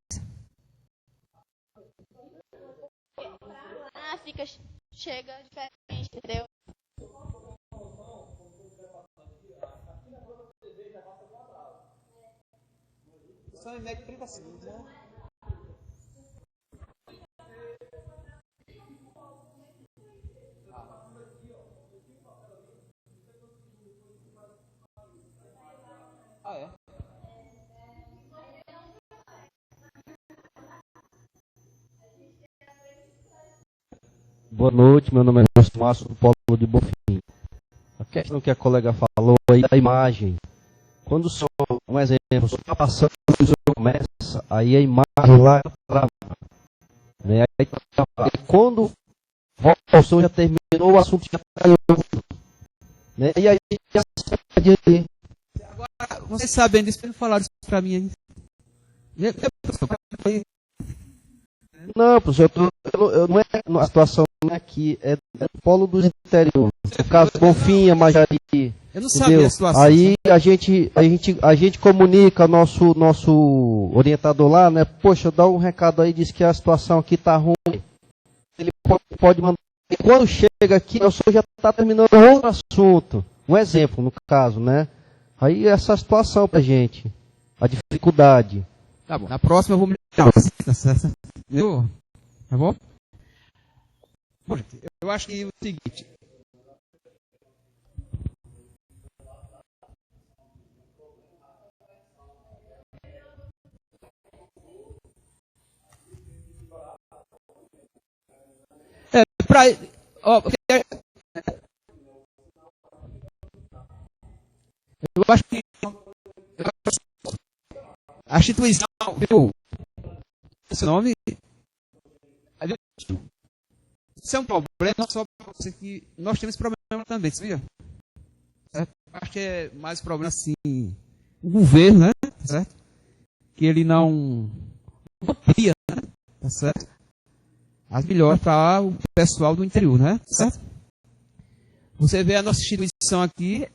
Chega diferente, entendeu? Só em média 30 segundos, né? Boa noite, meu nome é José Márcio do Polo de Bonfim. A questão que a colega falou aí da imagem. Quando o senhor, um exemplo, o senhor está passando, o senhor começa, aí a imagem lá trava. Né? Aí, quando o senhor já terminou, o assunto já está em outro. Né? E aí já pode ir. Agora, vocês sabem disso, não falaram isso para mim ainda. Não, professor, não é, a situação não é aqui, é do polo do interior. No caso, Bonfim, Majari. Eu não sabia a situação. Aí a gente comunica nosso orientador lá, né? Poxa, dá um recado aí, diz que a situação aqui tá ruim. Ele pode mandar. E quando chega aqui, o senhor já está terminando outro assunto. Um exemplo, no caso, né? Aí essa situação pra gente. A dificuldade. Tá bom. Na próxima eu vou me tá bom? Bom, gente, eu acho que é o seguinte. Eu acho que a instituição, viu? Esse nome. Isso é um problema só para você que nós temos problema também, sabia? Certo? Acho que é mais problema assim. O governo, né? Certo? Que ele não cria, né? Tá certo? As melhores para o pessoal do interior, né? Certo? Você vê a nossa instituição aqui,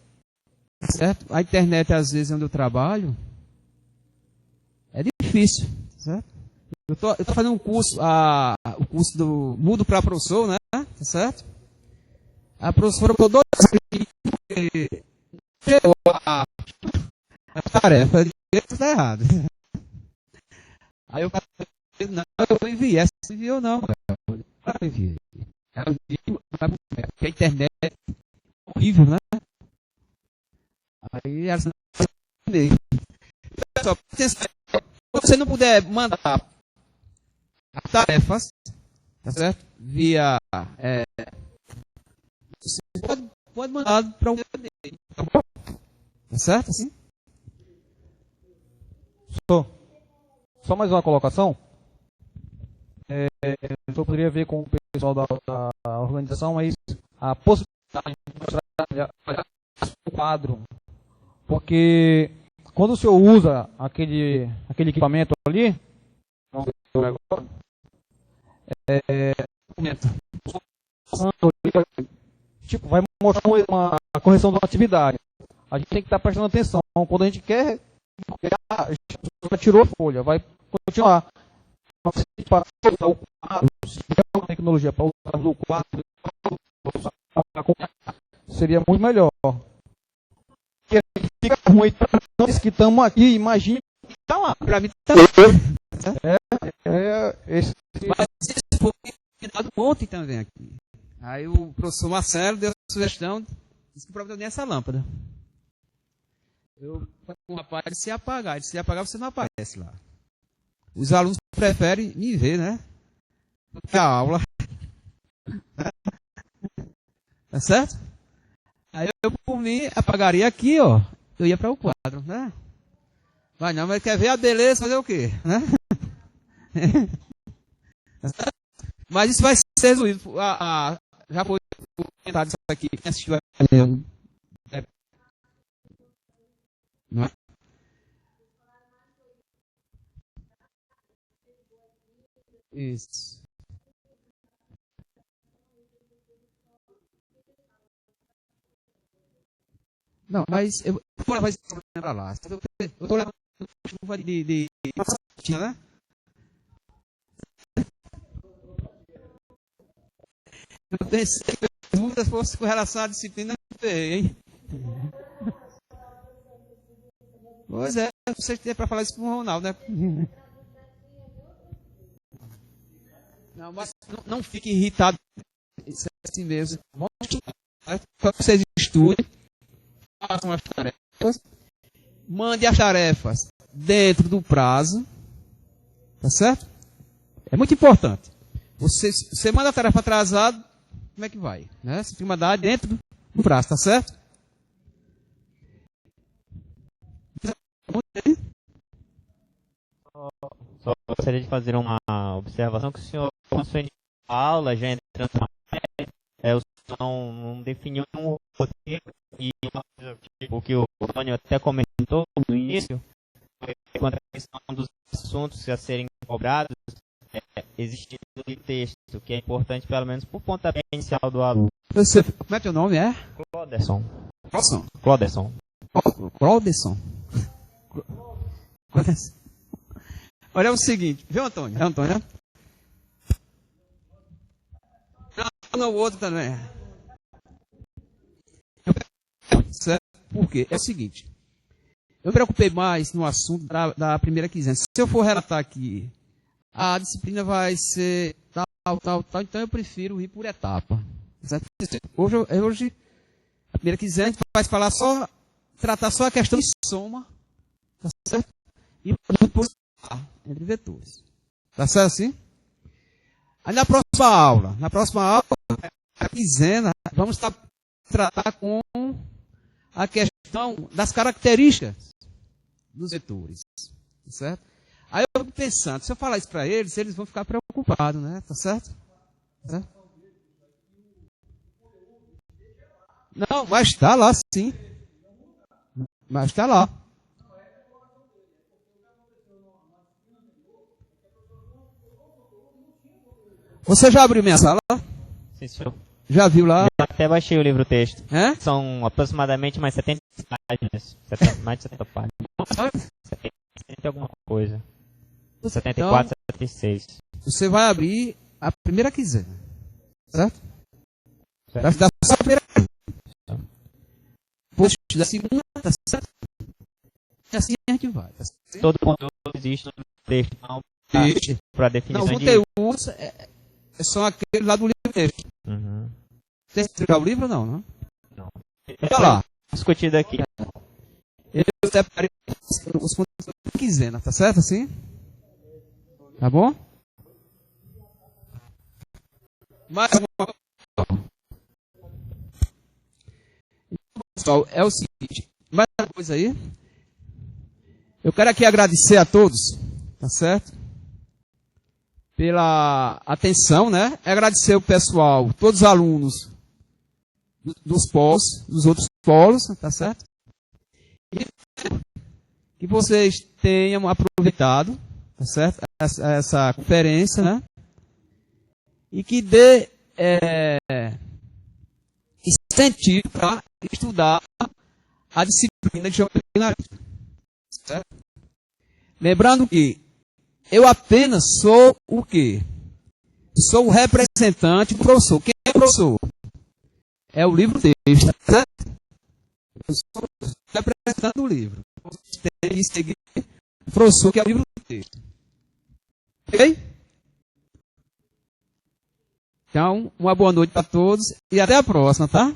certo? A internet, às vezes, onde eu trabalho, é difícil, certo? Eu tô fazendo um curso, o curso do Mudo para Professor, né? Tá certo? A professora botou 2 anos porque chegou a tarefa de tá errado. Aí eu falei, não, eu enviei, essa não enviou não. Eu enviei. Porque a internet é horrível, né? Aí ela não. Pessoal, se você não puder mandar tarefas, tá certo? Via. Você pode mandar para o e-mail, tá bom? Tá certo? Assim? Só mais uma colocação. Eu poderia ver com o pessoal da organização aí a possibilidade de mostrar o quadro. Porque quando o senhor usa aquele equipamento ali, tipo, vai mostrar uma correção de uma atividade. A gente tem que estar prestando atenção. Quando a gente quer, já tirou a folha, vai continuar. Para usar o quadro, se tiver uma tecnologia para usar o quadro, seria muito melhor. Porque fica ruim, nós que estamos aqui, imagine que está lá. Para mim tá Mas isso foi dado ontem também aqui. Aí o professor Marcelo deu a sugestão, disse que o problema nem é essa lâmpada. Eu falei com o rapaz, ele se apagar, você não aparece lá. Os alunos preferem me ver, né? Porque a aula. Tá certo? Aí eu, por mim, apagaria aqui, ó. Eu ia para o quadro, né? Mas não, mas quer ver a beleza, fazer o quê? Né? Mas isso vai ser resolvido. Já foi comentado isso aqui. Quem assistiu não é? Isso. Não, mas eu vou levar esse problema para lá. Eu tô levando chuva de né? Eu pensei que as dúvidas fossem com relação à disciplina, hein? Pois é, você tem para falar isso com o Ronaldo, né? Não, mas não fique irritado. Isso é assim mesmo. Vamos estudar. Vocês estudem, façam as tarefas, mande as tarefas dentro do prazo. Tá certo? É muito importante. Você manda a tarefa atrasada, como é que vai? Né? Essa firma dá dentro do prazo, tá certo? Só gostaria de fazer uma observação que o senhor, na sua aula, já entrando na matéria, o senhor não definiu um roteiro, e o que o Antônio até comentou no início, quanto à questão dos assuntos a serem cobrados, existindo em texto, que é importante, pelo menos, por pontapé inicial do aluno. Como é que o nome é? Cloderson. Cloderson. Olha, é o seguinte, viu, Antônio? É Antônio, né? Não, o outro também. Certo? Por quê? É o seguinte, eu me preocupei mais no assunto da primeira quinzena. Se eu for relatar aqui, a disciplina vai ser tal, então eu prefiro ir por etapa. Certo? Hoje, a primeira quinzena, a gente vai falar tratar só a questão de soma, tá certo? E depois entre vetores. Tá certo assim? Aí na próxima aula, a quinzena, vamos tratar com a questão das características dos vetores. Tá certo? Aí eu fico pensando, se eu falar isso para eles vão ficar preocupados, né? Tá certo? Tá certo? Não, mas está lá sim. Mas está lá. Você já abriu minha sala? Sim, senhor. Já viu lá? Eu até baixei o livro-texto. É? São aproximadamente mais 70 páginas. Mais de 70 páginas. 70 alguma coisa. 74, então, 76. Você vai abrir a primeira quinzena. Certo? Vai dar só a primeira quinzena. Depois da segunda, tá certo? E assim a gente vai. Tá certo? Todo conteúdo existe no texto. Não, para definição não, os conteúdos são aqueles lá do livro texto. Uhum. Você explicar o livro ou não? Não. Tá lá. Discutido aqui. Eu separei os conteúdos da quinzena, tá certo assim? Tá bom? Mais uma coisa. Pessoal, é o seguinte. Mais uma coisa aí. Eu quero aqui agradecer a todos, tá certo? Pela atenção, né? Agradecer o pessoal, todos os alunos dos polos, dos outros polos, tá certo? E que vocês tenham aproveitado, tá certo? Essa conferência, né? E que dê incentivo para estudar a disciplina de geografia jornalística, certo? Lembrando que eu apenas sou o quê? Sou o representante do professor. Quem é o professor? É o livro texto, certo? Eu sou o representante do livro. Vocês têm que seguir o professor, que é o livro texto. Ok? Então, uma boa noite para todos e até a próxima, tá?